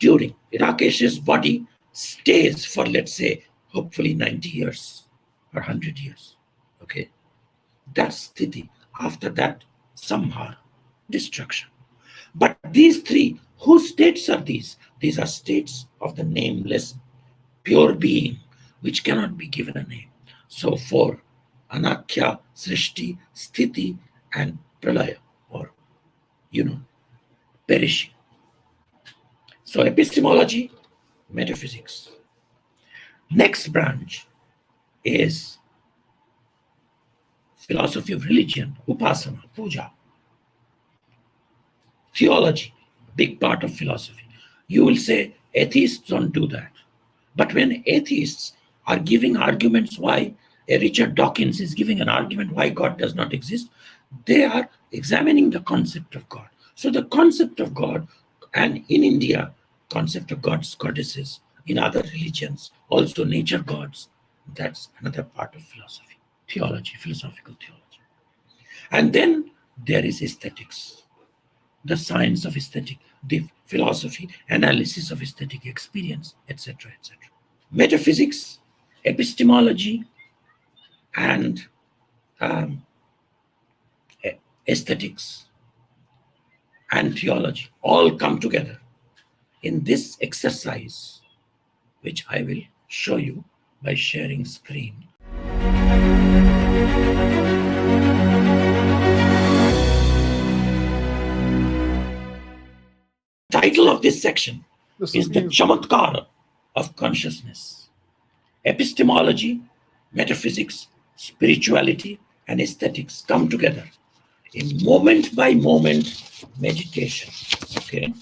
Rakesh's body stays for, let's say, hopefully 90 years or 100 years. Okay, that's sthiti. After that, samhara, destruction. But these three, whose states are these? These are states of the nameless, pure being, which cannot be given a name. So for anakhya, srishti, sthiti, and pralaya, or perishing. So epistemology, metaphysics. Next branch is philosophy of religion, upasana, puja. Theology, big part of philosophy. You will say atheists don't do that. But when atheists are giving arguments why, Richard Dawkins is giving an argument why God does not exist, they are examining the concept of God. So the concept of God, and in India, concept of gods, goddesses, in other religions, also nature gods, that's another part of philosophy, theology, philosophical theology. And then there is aesthetics, the science of aesthetic, the philosophy, analysis of aesthetic experience, etc., etc. Metaphysics, epistemology, and aesthetics and theology all come together in this exercise, which I will show you by sharing screen. Title of this section is The Chamatkara of Consciousness. Epistemology, metaphysics, spirituality, and aesthetics come together in moment by moment meditation. Okay.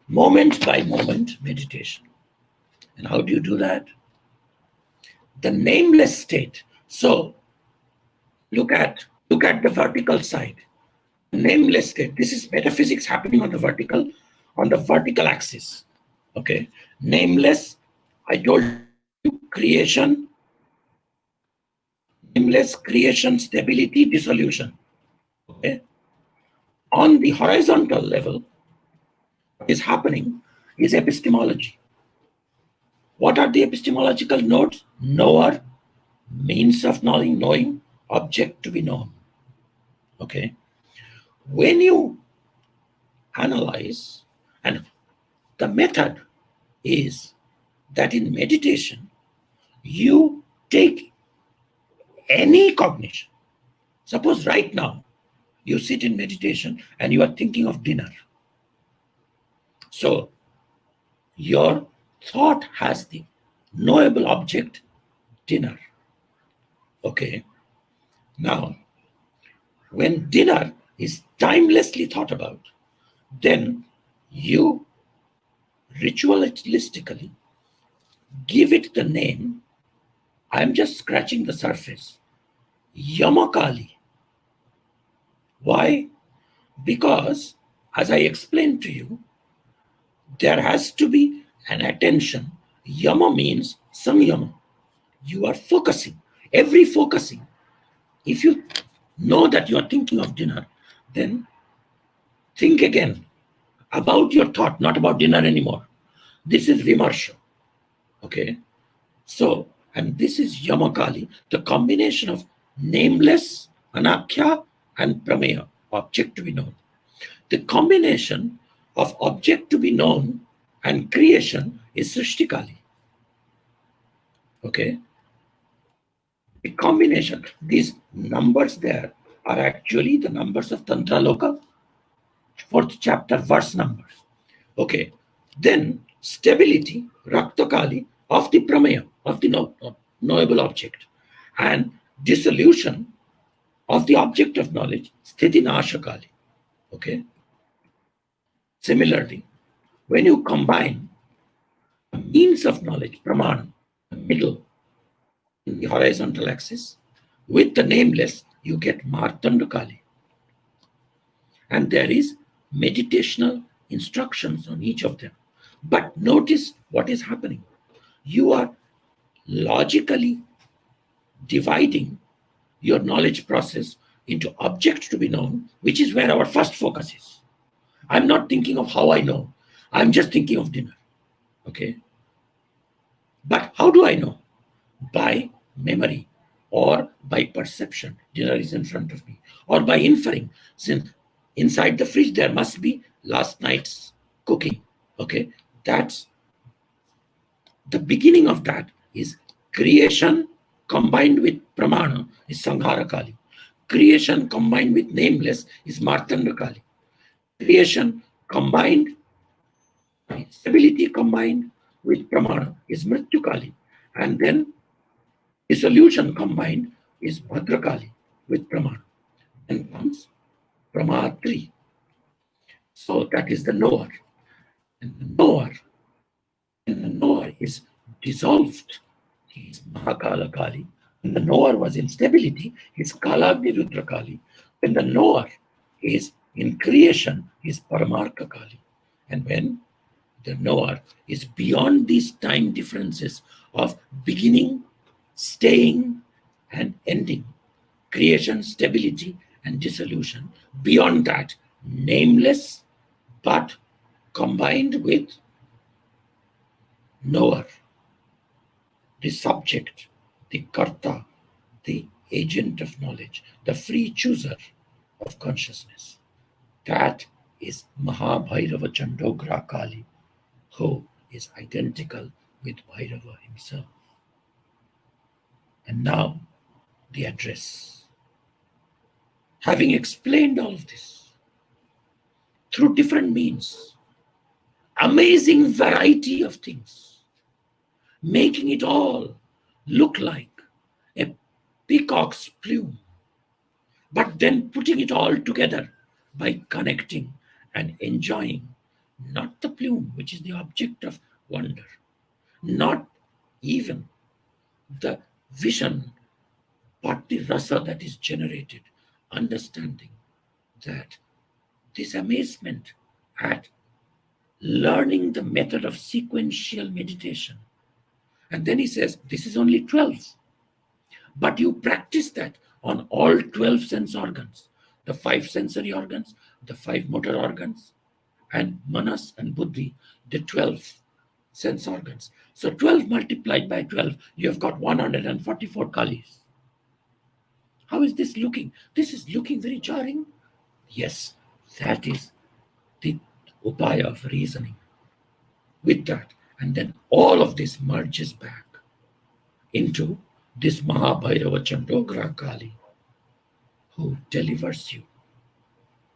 Moment by moment meditation. And how do you do that? The nameless state. So look at the vertical side. Nameless state. This is metaphysics happening on the vertical axis. Okay. Nameless, I told you, creation, nameless, creation, stability, dissolution. Okay. On the horizontal level, what is happening is epistemology. What are the epistemological nodes? Knower, means of knowing, object to be known. Okay. When you analyze, and the method is that in meditation, you take any cognition. Suppose right now, you sit in meditation and you are thinking of dinner. So your thought has the knowable object, dinner. Okay. Now, when dinner is timelessly thought about, then you ritualistically give it the name. I'm just scratching the surface. Yamakali. Why? Because, as I explained to you, there has to be an attention. Yama means samyama. You are focusing. Every focusing. If you know that you are thinking of dinner, then think again about your thought, not about dinner anymore. This is vimarsha. Okay. So, and this is Yamakali, the combination of nameless, anakhya, and prameya, object to be known. The combination of object to be known and creation is Srishtikali. Okay. The combination, these numbers there are actually the numbers of Tantra Loka, 4th chapter, verse numbers. Okay. Then stability, Raktakali, of the prameya, of the knowable object, and dissolution of the object of knowledge, Sthiti Nashakali. Okay. Similarly, when you combine the means of knowledge, Pramana, the middle, in the horizontal axis, with the nameless, you get Martandakali. And there is meditational instructions on each of them. But notice what is happening. You are logically dividing your knowledge process into object to be known, which is where our first focus is. I'm not thinking of how I know. I'm just thinking of dinner. Okay. But how do I know? By memory or by perception. Dinner is in front of me. Or by inferring, since inside the fridge there must be last night's cooking. Okay. That's the beginning of that is creation combined with pramana is Sanghara Kali. Creation combined with nameless is Martanda Kali. Creation combined, stability combined with pramana is Mrityu Kali. And then dissolution combined is Bhadrakali with pramana. And comes Pramatri. So that is the knower. And the knower is dissolved. He is Mahakala Kali. When the knower was in stability, he is Kalagni Rudra Kali. When the knower is in creation, he is Paramartha Kali. And when the knower is beyond these time differences of beginning, staying, and ending, creation, stability, and dissolution, beyond that, nameless, but combined with knower, the subject, the karta, the agent of knowledge, the free chooser of consciousness. That is Mahabhairava Chandogra Kali, who is identical with Bhairava himself. And now the address. Having explained all of this through different means, amazing variety of things, making it all look like a peacock's plume, but then putting it all together by connecting and enjoying not the plume, which is the object of wonder, not even the vision, but the rasa that is generated, understanding that this amazement at learning the method of sequential meditation. And then he says, this is only 12. But you practice that on all 12 sense organs, the 5 sensory organs, the 5 motor organs, and manas and buddhi, the 12 sense organs. So 12 multiplied by 12, you have got 144 kalis. How is this looking? This is looking very jarring. Yes, that is the upaya of reasoning with that. And then all of this merges back into this Mahabhairava Chandogra Kali, who delivers you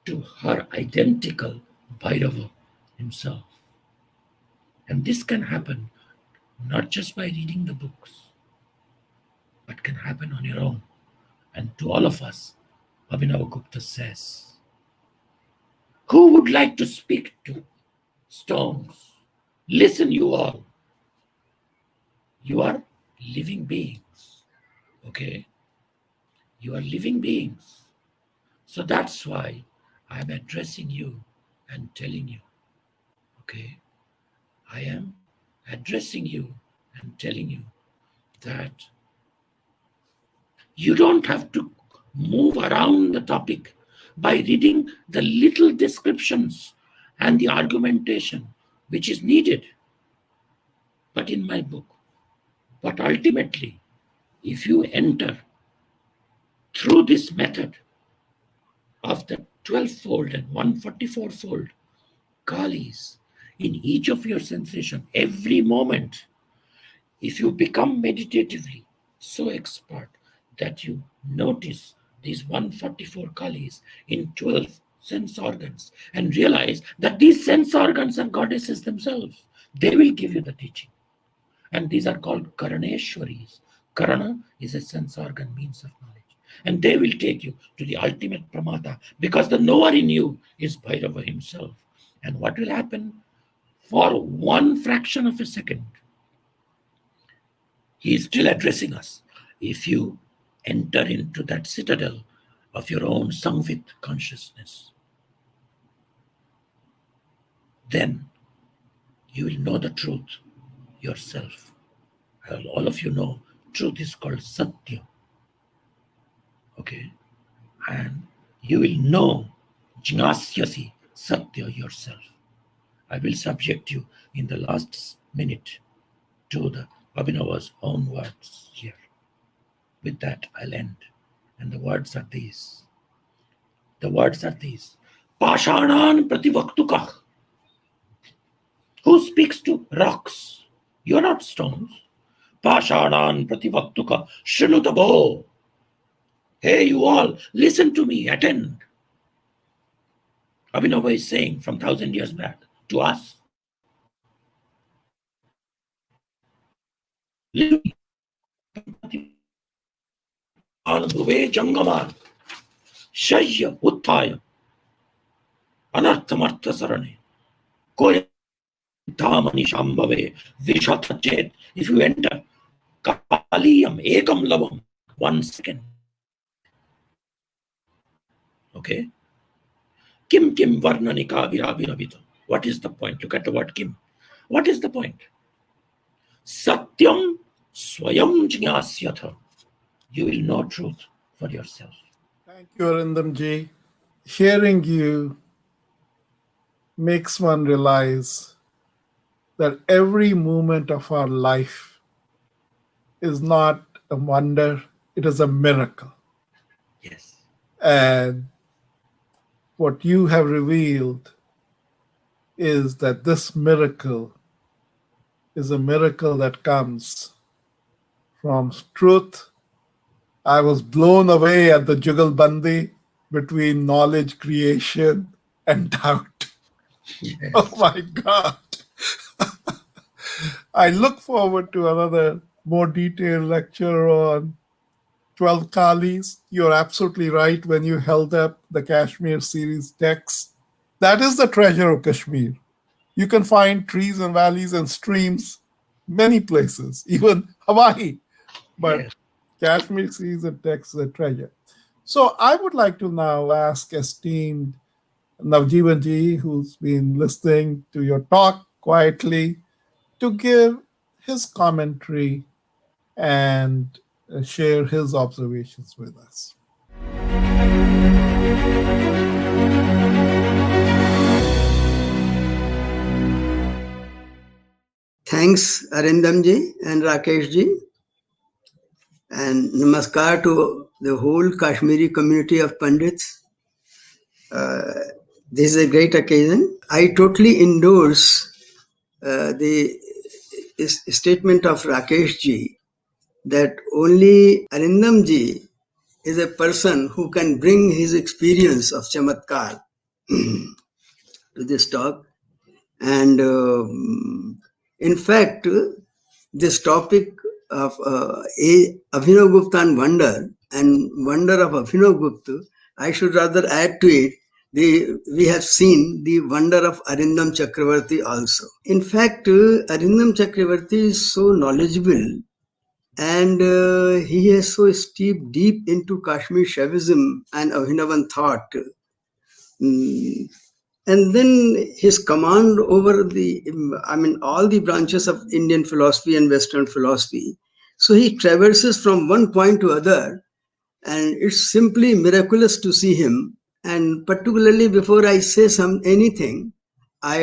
to her identical Bhairava himself. And this can happen not just by reading the books, but can happen on your own. And to all of us, Abhinavagupta says, who would like to speak to stones? Listen, you all. You are living beings. Okay? You are living beings. So that's why I'm addressing you and telling you. Okay? I am addressing you and telling you that you don't have to move around the topic by reading the little descriptions and the argumentation which is needed, but in my book. But ultimately, if you enter through this method of the 12-fold and 144-fold kalis in each of your sensation, every moment, if you become meditatively so expert that you notice these 144 kalis in 12 sense organs and realize that these sense organs are goddesses themselves, they will give you the teaching. And these are called Karaneshwaris. Karana is a sense organ, means of knowledge. And they will take you to the ultimate pramata, because the knower in you is Bhairava himself. And what will happen? For one fraction of a second, he is still addressing us. If you enter into that citadel of your own Samvit consciousness, then you will know the truth yourself. All of you know truth is called Satya. Okay? And you will know Jnasyasi Satya yourself. I will subject you in the last minute to the Abhinava's own words here. With that, I'll end. And the words are these. The words are these. Pashanan prativaktuka. Who speaks to rocks? You're not stones. Pashanan prativaktuka shrunutabo. Hey, you all, listen to me, attend. Abhinava is saying from 1,000 years back to us. Listen to me. Anubhuve jangaman. Shayya uttaya. Anarthamartha sarane. Koya dhamani shambhave. Vishatachet. If you enter kaliyam ekam lavam, 1 second. Okay? Kim kim varnanika viravirabhita. What is the point? Look at the word kim. What is the point? Satyam swayam jnasyatha. You will know truth for yourself. Thank you, Arindam ji. Hearing you makes one realize that every moment of our life is not a wonder, it is a miracle. Yes. And what you have revealed is that this miracle is a miracle that comes from truth. I was blown away at the Jugalbandi between knowledge creation and doubt. Yes. Oh my God. I look forward to another more detailed lecture on 12 Kalis. You're absolutely right when you held up the Kashmir series text. That is the treasure of Kashmir. You can find trees and valleys and streams many places, even Hawaii. But Yes. Kashmir series and text is a treasure. So I would like to now ask esteemed Navjivan ji, who's been listening to your talk quietly, to give his commentary and share his observations with us. Thanks Arindam ji and Rakesh ji, and namaskar to the whole Kashmiri community of Pandits. This is a great occasion. I totally endorse the statement of Rakesh ji that only Arindam ji is a person who can bring his experience of Chamatkar to this talk. And in fact, this topic of Abhinavagupta and Wonder of Abhinavagupta, I should rather add to it, we have seen the wonder of Arindam Chakrabarti also. In fact, Arindam Chakrabarti is so knowledgeable, and he has so steeped deep into Kashmir Shaivism and Abhinavan thought. And then his command over all the branches of Indian philosophy and Western philosophy. So he traverses from one point to other, and it's simply miraculous to see him. And particularly before I say anything, I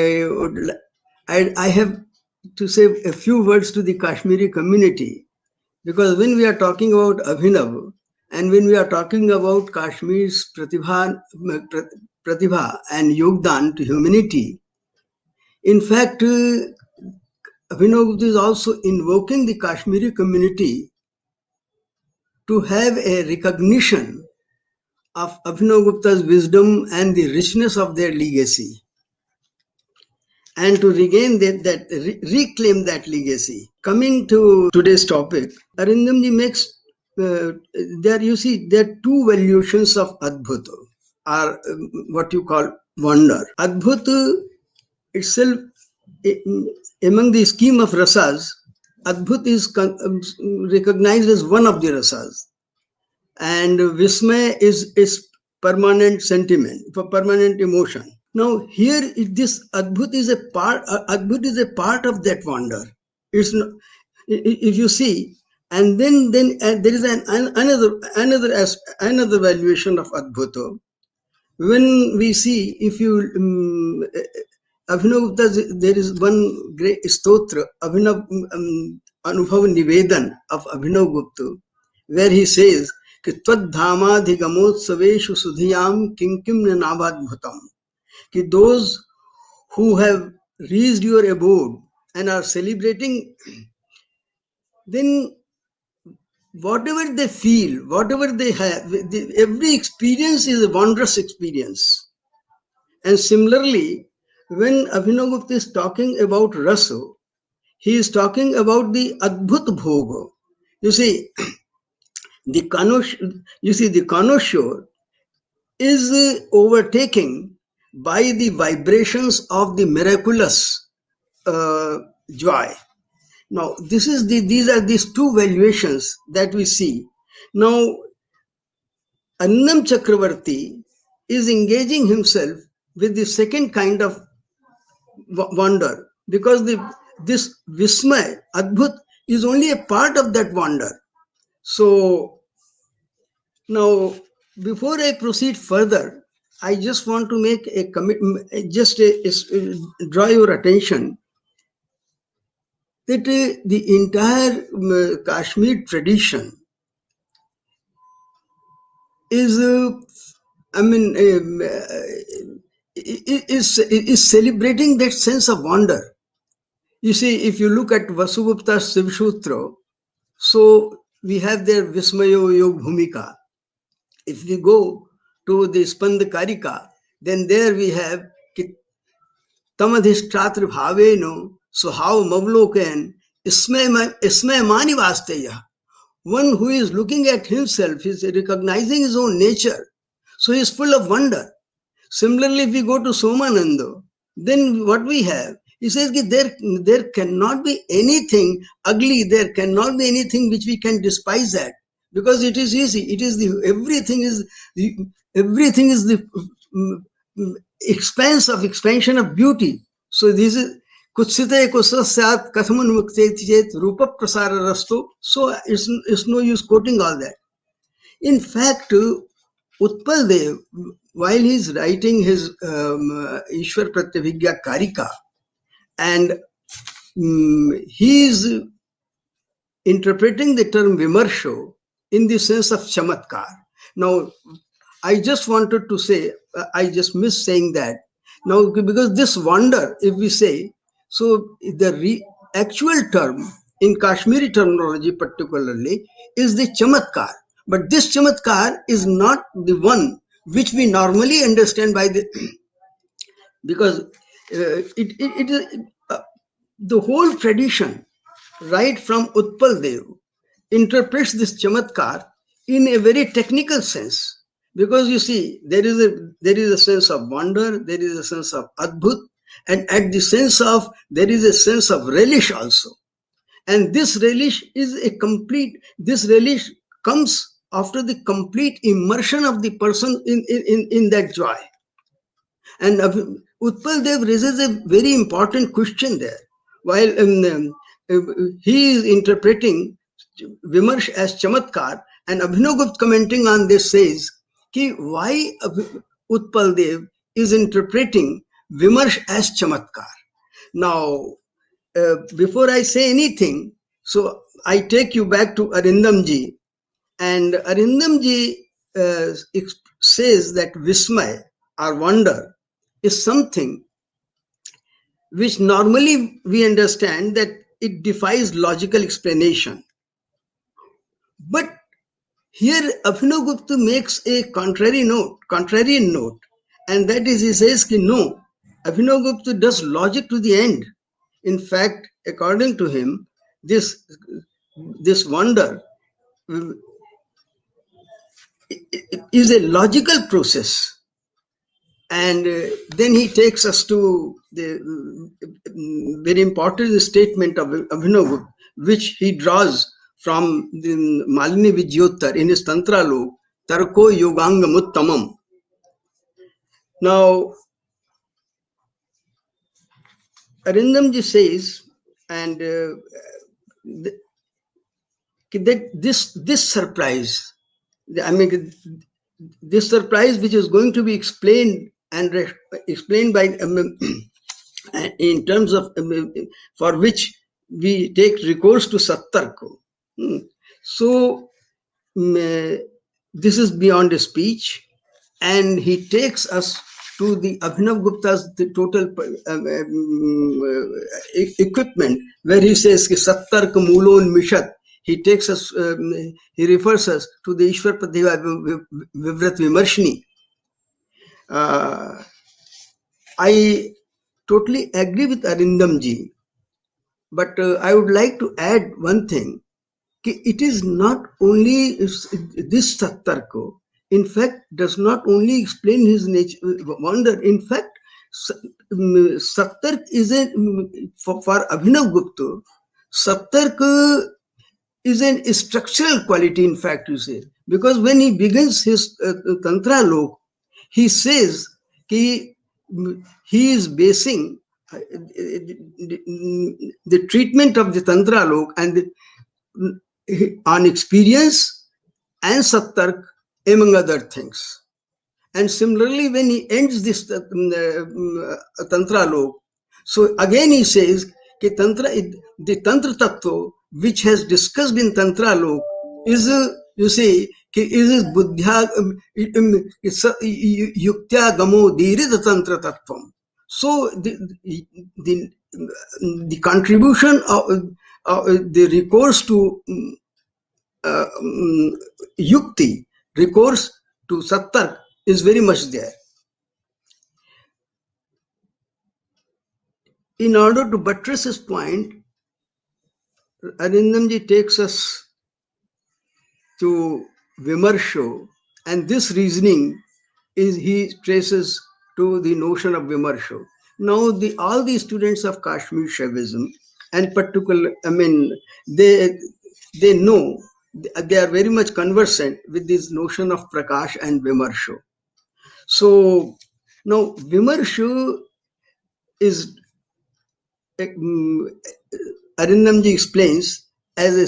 have to say a few words to the Kashmiri community, because when we are talking about Abhinav, and when we are talking about Kashmir's Pratibha and Yogdan to humanity, in fact, Abhinav is also invoking the Kashmiri community to have a recognition of Abhinavagupta's wisdom and the richness of their legacy, and to regain reclaim that legacy. Coming to today's topic, Arindamji makes there are two valuations of Adbhuta, or what you call wonder. Adbhuta itself, among the scheme of rasas, Adbhut is recognized as one of the rasas, and Vismay is permanent sentiment, permanent emotion. Now here, this Adbhut is a part. Adbhut is a part of that wonder. It's not, if you see, and then there is another valuation of Adbhuta. When we see, if you Abhinavagupta, there is one great stotra, Anubhav Nivedan of Abhinavagupta, where he says, कि त्वद्धामाधिगमोत्सवेषु सुधियाम किंकिम न नाभाद्भुतम, कि those who have reached your abode and are celebrating, then whatever they feel, whatever they have, every experience is a wondrous experience. And similarly, when Abhinavagupta is talking about Raso, he is talking about the Adbhut Bhoga. You see, the connoisseur is overtaken by the vibrations of the miraculous joy. Now, these are these two valuations that we see. Now, Arindam Chakrabarti is engaging himself with the second kind of wonder, because this Vismay, Adbhut, is only a part of that wonder. So now, before I proceed further, I just want to make a commitment, draw your attention that the entire Kashmir tradition is, is celebrating that sense of wonder. You see, if you look at Vasugupta's Sivshutra, so we have their Vismayo Yog Bhumika. If we go to the Spandakarika, then there we have Tamadhishtratri Bhaveno Suhav Mavloken Ismay Mani Vasteya. One who is looking at himself is recognizing his own nature, so he is full of wonder. Similarly, if we go to Somananda, then what we have, he says that there cannot be anything ugly, there cannot be anything which we can despise at, because it is easy. It is everything is the expansion of beauty. So this is Kutsite Kusasat Kathaman Muktet Rupa Prasara Rasto. So it's no use quoting all that. In fact, Utpal Dev, while he is writing his Ishwar Pratyabhigya Karika, and he is interpreting the term vimarsho in the sense of chamatkar. Now, I just wanted to say, I just missed saying that. Now, because this wonder, if we say, so the actual term in Kashmiri terminology particularly is the chamatkar. But this chamatkar is not the one which we normally understand by the, because it is the whole tradition, right from Utpal Dev, interprets this chamatkar in a very technical sense. Because you see, there is a sense of wonder, there is a sense of adbhut, and at the sense of there is a sense of relish also. And this relish is a complete. This relish comes after the complete immersion of the person in that joy. And Utpal Dev raises a very important question there. While he is interpreting Vimarsh as Chamatkar, and Abhinavagupta commenting on this says, ki why Utpal Dev is interpreting Vimarsh as Chamatkar. Now, before I say anything, so I take you back to Arindam ji, and Arindam ji says that Vismay or wonder is something which normally we understand that it defies logical explanation. But here Abhinavagupta makes a contrarian note, and that is he says ki no, Abhinavagupta does logic to the end. In fact, according to him, this wonder is a logical process. And then he takes us to the very important statement of Abhinavagupta, which he draws from the Malini Vidyottar in his Tantra Lok, Tarko Yogangam Uttamam. Now, Arindamji says, and that this surprise, I mean, this surprise which is going to be explained and explained by in terms of for which we take recourse to Sattarko. So this is beyond speech, and he takes us to the Abhinavagupta's the total equipment, where he says Sattarka Mulon Mishat. He takes us, he refers us to the Ishwar Pradeva Vivrat Vimarshini. I totally agree with Arindam ji, but I would like to add one thing. It is not only this Sattarko, in fact, does not only explain his nature, wonder. In fact, Sattark is for Abhinavagupta, Sattark is a structural quality, in fact, you say. Because when he begins his Tantra Lok, he says he is basing the treatment of the Tantra Lok and on experience and Sattark, among other things. And similarly, when he ends this Tantra Lok, so again he says that the Tantra Tattva, which has discussed in Tantra Lok, is, you say, is buddhya yuktya gamo dirida Tantra Tattvam. So the contribution of the recourse to yukti, recourse to Sattark is very much there. In order to buttress his point, Arindamji takes us to Vimarsho, and this reasoning is he traces to the notion of Vimarsho. Now, all the students of Kashmir Shaivism, and particular, I mean, they know, they are very much conversant with this notion of Prakash and Vimarsho. So now Vimarsho is, Arindamji explains, as a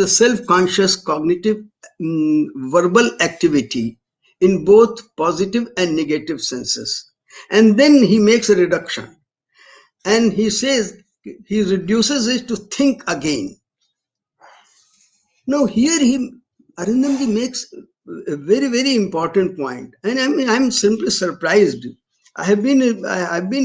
self-conscious cognitive verbal activity in both positive and negative senses. And then he makes a reduction. and he says, he reduces it to think again. Now here Arindamji makes a very, very important point, and I mean I'm simply surprised. I've been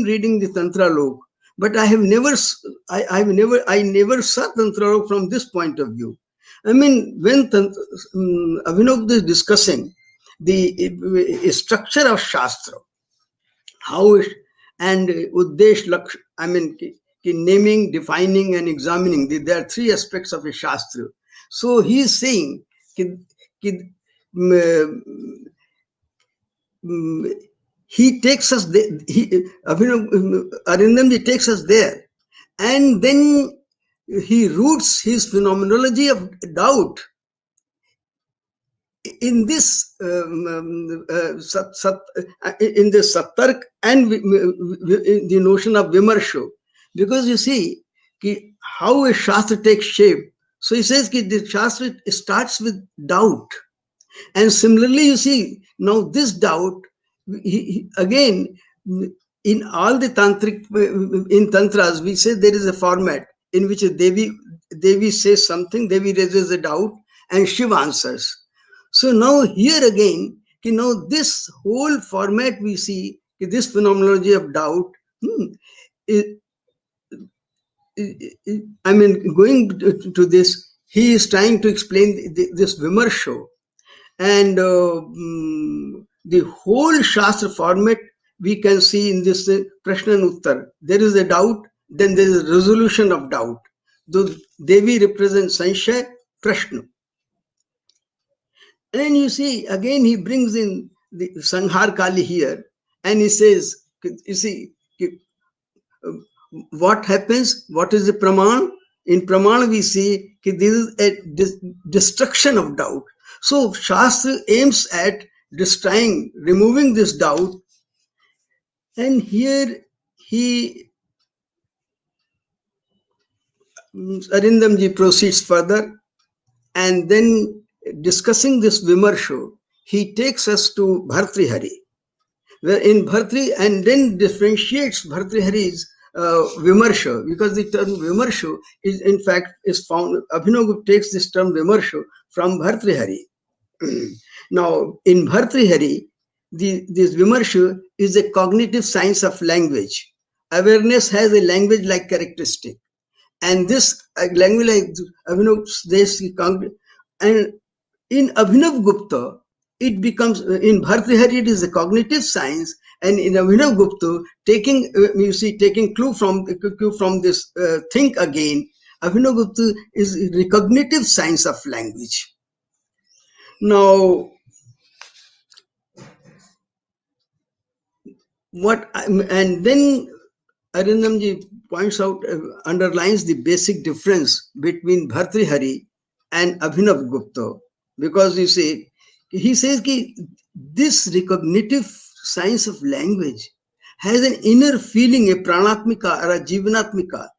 reading the Tantra Lok, but I never saw Tantra Lok from this point of view. I mean, when Abhinavagupta is discussing the structure of Shastra, how it, and Uddesh Laksh, I mean, naming, defining, and examining. There are three aspects of a Shastra. So he is saying, he takes us there, Arindamji takes us there, and then he roots his phenomenology of doubt in this in the Sattark and the notion of Vimarsho, because you see how a Shastra takes shape. So he says the Shastra starts with doubt, and similarly you see now this doubt again in all the tantric in tantras we say there is a format in which a Devi says something, Devi raises a doubt, and Shiva answers. So now here again, this whole format we see, this phenomenology of doubt, I mean, going to this, he is trying to explain this Vimarsho, and the whole Shastra format we can see in this Prashna and Uttar. There is a doubt, then there is a resolution of doubt. Though Devi represents Sanshaya, Prashna. And you see, again he brings in the Sanghar Kali here, and he says, you see, what happens, what is the Praman? In Praman we see this is a destruction of doubt. So Shastra aims at destroying, removing this doubt, and here Arindamji proceeds further, and then discussing this Vimarsho, he takes us to Bhartrihari, where in Bhartri, and then differentiates Bhartrihari's Vimarsha, because the term Vimarsha is in fact is found, Abhinavagupta takes this term Vimarsha from Bhartrihari. Now in Bhartrihari, this Vimarsha is a cognitive science of language. Awareness has a language-like characteristic, and this language like Abhinavagupta, and in Abhinavagupta, it becomes, in Bhartrihari it is a cognitive science, and in Abhinavagupta, taking clue from this think again, Abhinavagupta is the cognitive science of language. Now, and then Arindamji points out, underlines the basic difference between Bhartrihari and Abhinavagupta, because you see, he says that this recognitive science of language has an inner feeling, a pranatmika or a jivanatmika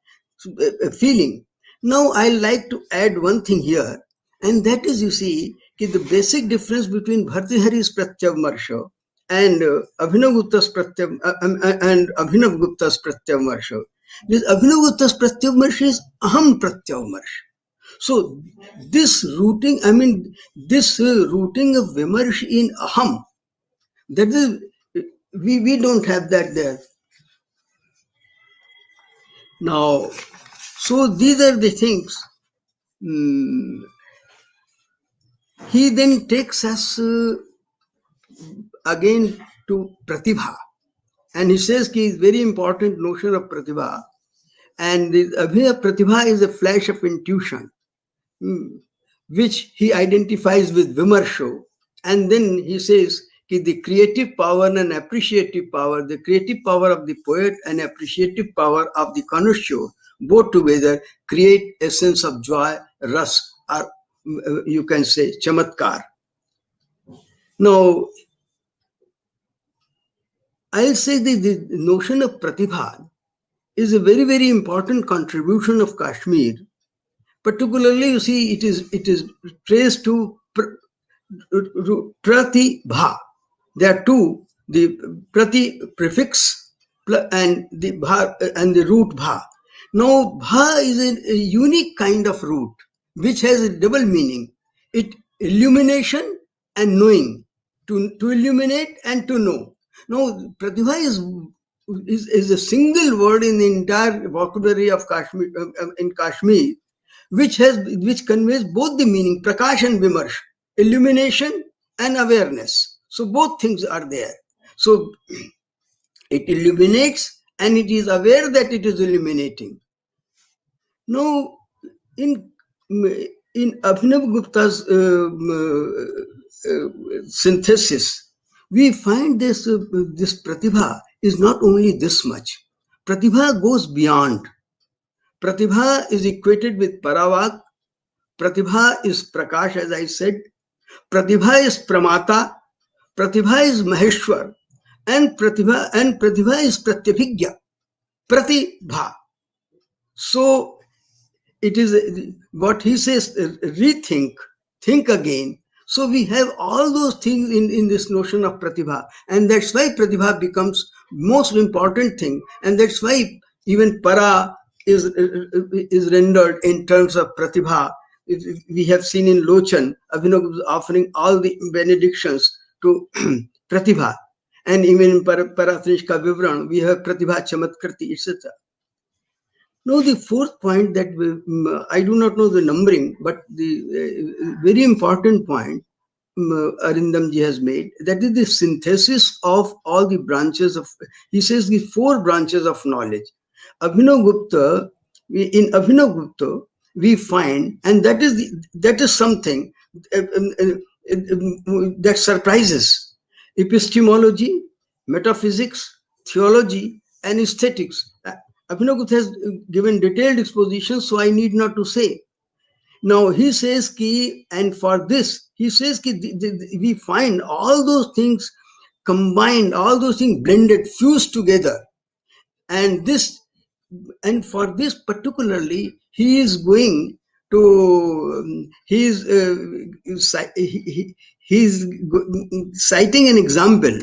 feeling. Now I like to add one thing here, and that is, you see, the basic difference between Bhartrihari's Pratyavarsha and Abhinavagupta's Pratyavarsha. This Abhinavagupta's Pratyavarsha is Aham Pratyavarsha. So this rooting, this rooting of Vimarsh in Aham, that is, we don't have that there. Now, so these are the things. He then takes us again to Pratibha, and he says that is very important notion of Pratibha, and the Pratibha is a flash of intuition, which he identifies with Vimarsho, and then he says that the creative power and appreciative power, the creative power of the poet and appreciative power of the connoisseur, both together create a sense of joy, ras, or you can say chamatkar. Now, I'll say that the notion of Pratibha is a very, very important contribution of Kashmir. Particularly, you see, it is traced to Pratibha. There are two, the Prati prefix and the bha and the root bha. Now bha is a unique kind of root which has a double meaning. It illumination and knowing, to illuminate and to know. Now pratibha is a single word in the entire vocabulary of Kashmir, in Kashmir, which conveys both the meaning prakash and vimarsh, illumination and awareness. So both things are there. So it illuminates and it is aware that it is illuminating. Now, in Abhinavagupta's synthesis, we find this pratibha is not only this much. Pratibha goes beyond. Pratibha is equated with paravak. Pratibha is prakash, as I said. Pratibha is pramata. Pratibha is maheshwar. And pratibha is pratyabhigya. Pratibha. So it is what he says, rethink, think again. So we have all those things in this notion of pratibha, and that's why pratibha becomes most important thing, and that's why even para is rendered in terms of pratibha. We have seen in Lochan, Abhinav offering all the benedictions to pratibha, and even in Paratrishka Vivran, we have pratibha chamatkarti, etc. Now, the fourth point that I do not know the numbering, but the very important point Arindam ji has made, that is the synthesis of all the branches of, he says the 4 branches of knowledge. Abhinavagupta, in Abhinavagupta, we find, and that is something that surprises. Epistemology, metaphysics, theology, and aesthetics. Abhinavagupta has given detailed exposition, so I need not to say. Now he says ki, and for this, he says ki we find all those things combined, all those things blended, fused together. And for this particularly, he is going to, he is citing an example,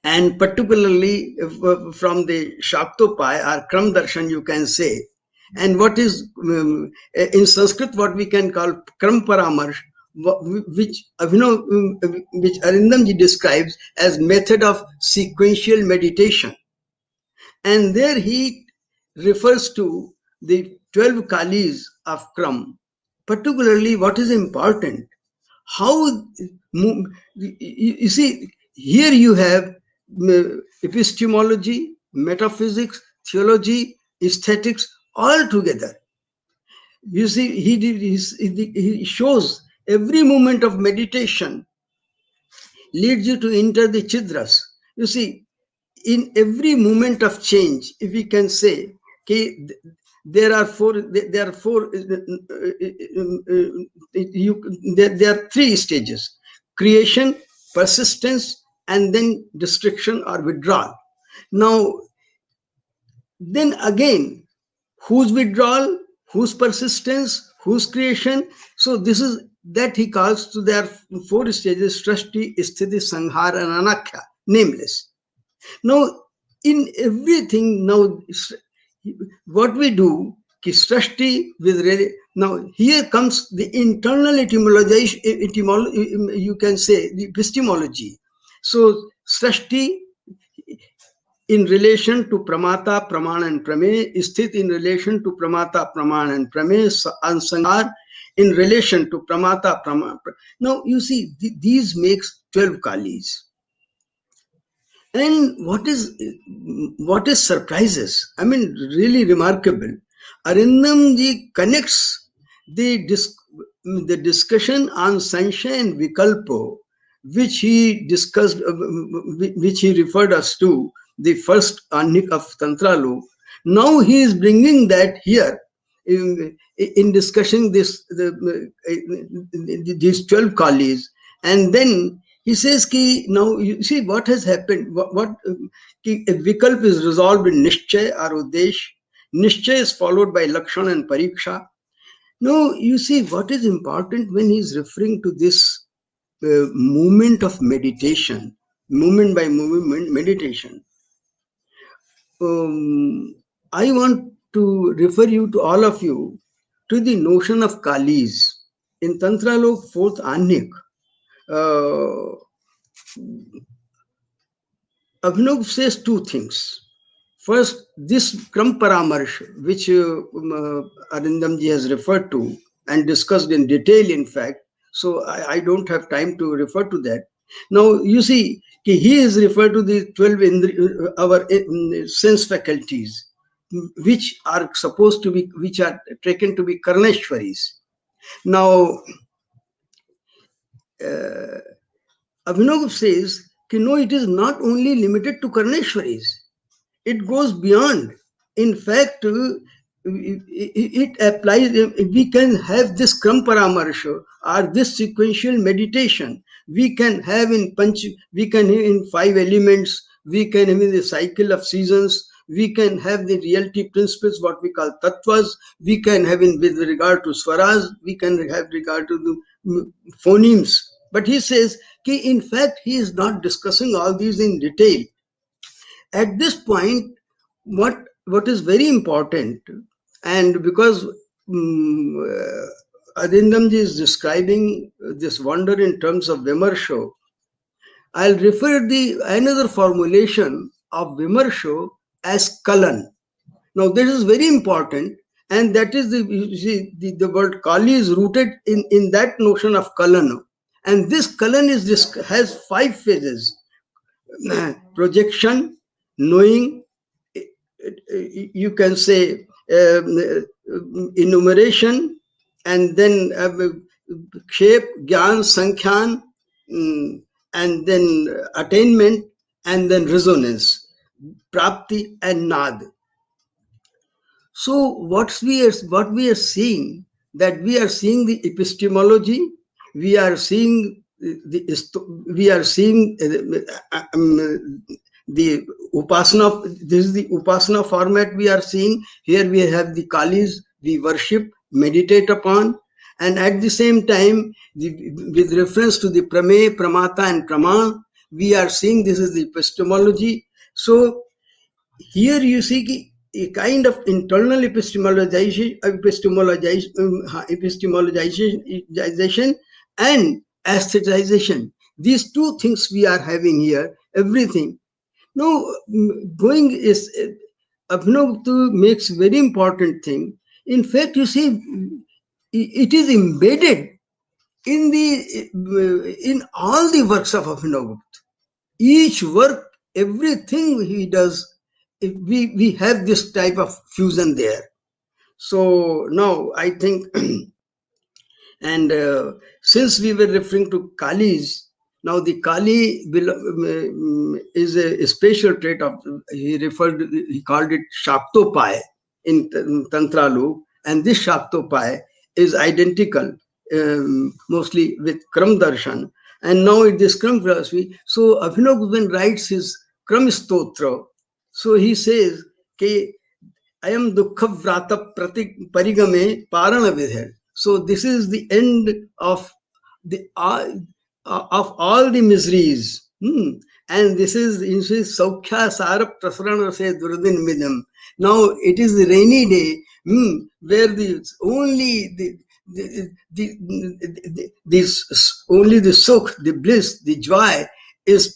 and particularly from the Shaktopai or Kram Darshan, you can say. And what is in Sanskrit what we can call Kram Paramarsh, which Arindam ji describes as method of sequential meditation. And there he refers to the 12 kalis of Kram. Particularly, what is important, how you see, here you have epistemology, metaphysics, theology, aesthetics, all together. You see, he shows every moment of meditation leads you to enter the chidras. You see, in every moment of change, if we can say, okay, there are 3 stages: creation, persistence, and then destruction or withdrawal. Now, then again, whose withdrawal, whose persistence, whose creation? So this is that he calls to their 4 stages: Srashti, Sthiti, Sanghar, and Anakhya, nameless. Now, in everything, now what we do, ki Srashti with now here comes the internal etymology, you can say the epistemology. So Srashti in relation to Pramata, Praman and Prame, Sthit in relation to Pramata, Praman and Prame, and Sanghar in relation to Pramata, Praman. Now you see, these makes 12 kalis. And what is surprises? I mean, really remarkable. Arindam ji connects the discussion on Sanshaya and Vikalpo, which he discussed, which he referred us to, the first Annik of Tantralu. Now he is bringing that here in discussing these 12 kalis, and then he says ki now you see what has happened. What ki vikalp is resolved in nishchay or udesh. Nishchay is followed by lakshan and pariksha. Now you see what is important when he is referring to this movement of meditation, movement by movement meditation. I want to refer you to all of you to the notion of Kalis. In Tantra Lok 4th Anyik, Abhinav says two things. First, this Kram Paramarsh, which Arindamji has referred to and discussed in detail, in fact, so I don't have time to refer to that. Now, you see, he is referred to the 12 our sense faculties, which are supposed to be, which are taken to be Karneshwaris. Now, Abhinav says, no, it is not only limited to Karneshwaris. It goes beyond. In fact, it applies. We can have this Kram Paramarsha or this sequential meditation. We can have in Panch. We can have in 5 elements. We can have in the cycle of seasons. We can have the reality principles, what we call tattvas. We can have in with regard to swaras. We can have regard to the phonemes. But he says, in fact, he is not discussing all these in detail. At this point, what is very important, and because Arindamji is describing this wonder in terms of Vimarsho, I'll refer the another formulation of Vimarsho as Kalan. Now, this is very important, and that is you see, the word Kali is rooted in that notion of Kalan. And this Kalan has 5 phases: projection, knowing, you can say enumeration, and then shape, gyan, sankhyan, and then attainment, and then resonance, prapti and nad. So what we are seeing, that we are seeing the epistemology, we are seeing the upasana. This is the upasana format we are seeing. Here we have the Kalis we worship, meditate upon, and at the same time, with reference to the Prame, Pramata and Praman, we are seeing this is the epistemology. So here you see a kind of internal epistemologization and aestheticization. These two things we are having here, everything. Now, going is Abhinav makes very important thing. In fact, you see, it is embedded in all the works of Abhinavagupta. Each work, everything he does, we have this type of fusion there. So now I think, and since we were referring to Kalis, now the Kali is a special trait of, he called it Shaktopai in Tantra Lok, and this Shaktopai is identical mostly with Kram Darshan. And now it is Kram philosophy. So Abhinav writes his Kram Stotra. So he says, I am dukkha vrata parigame parana vidher. So this is the end of all the miseries. And this is Saukhya Sara Prasarana se Durdin Midam. Now it is the rainy day where only the sukh, the bliss, the joy is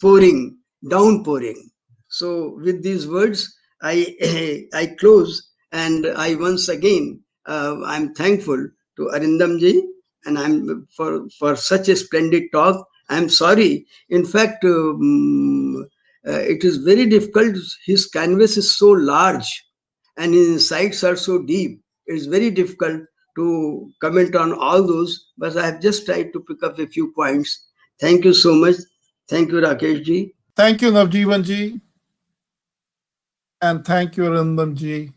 downpouring. So with these words, I close, and I once again I'm thankful to Arindamji, and I'm for such a splendid talk. I'm sorry. In fact, it is very difficult. His canvas is so large, and his insights are so deep. It's very difficult to comment on all those, but I have just tried to pick up a few points. Thank you so much. Thank you, Rakesh ji. Thank you, Navjivan ji. And thank you, Arindam ji.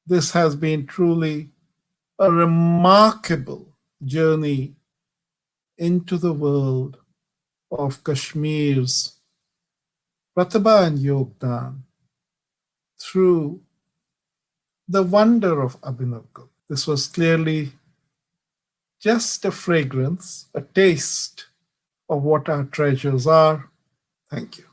This has been truly a remarkable journey into the world of Kashmir's Pratibha and Yogdan through the wonder of Abhinavagupta. This was clearly just a fragrance, a taste of what our treasures are. Thank you.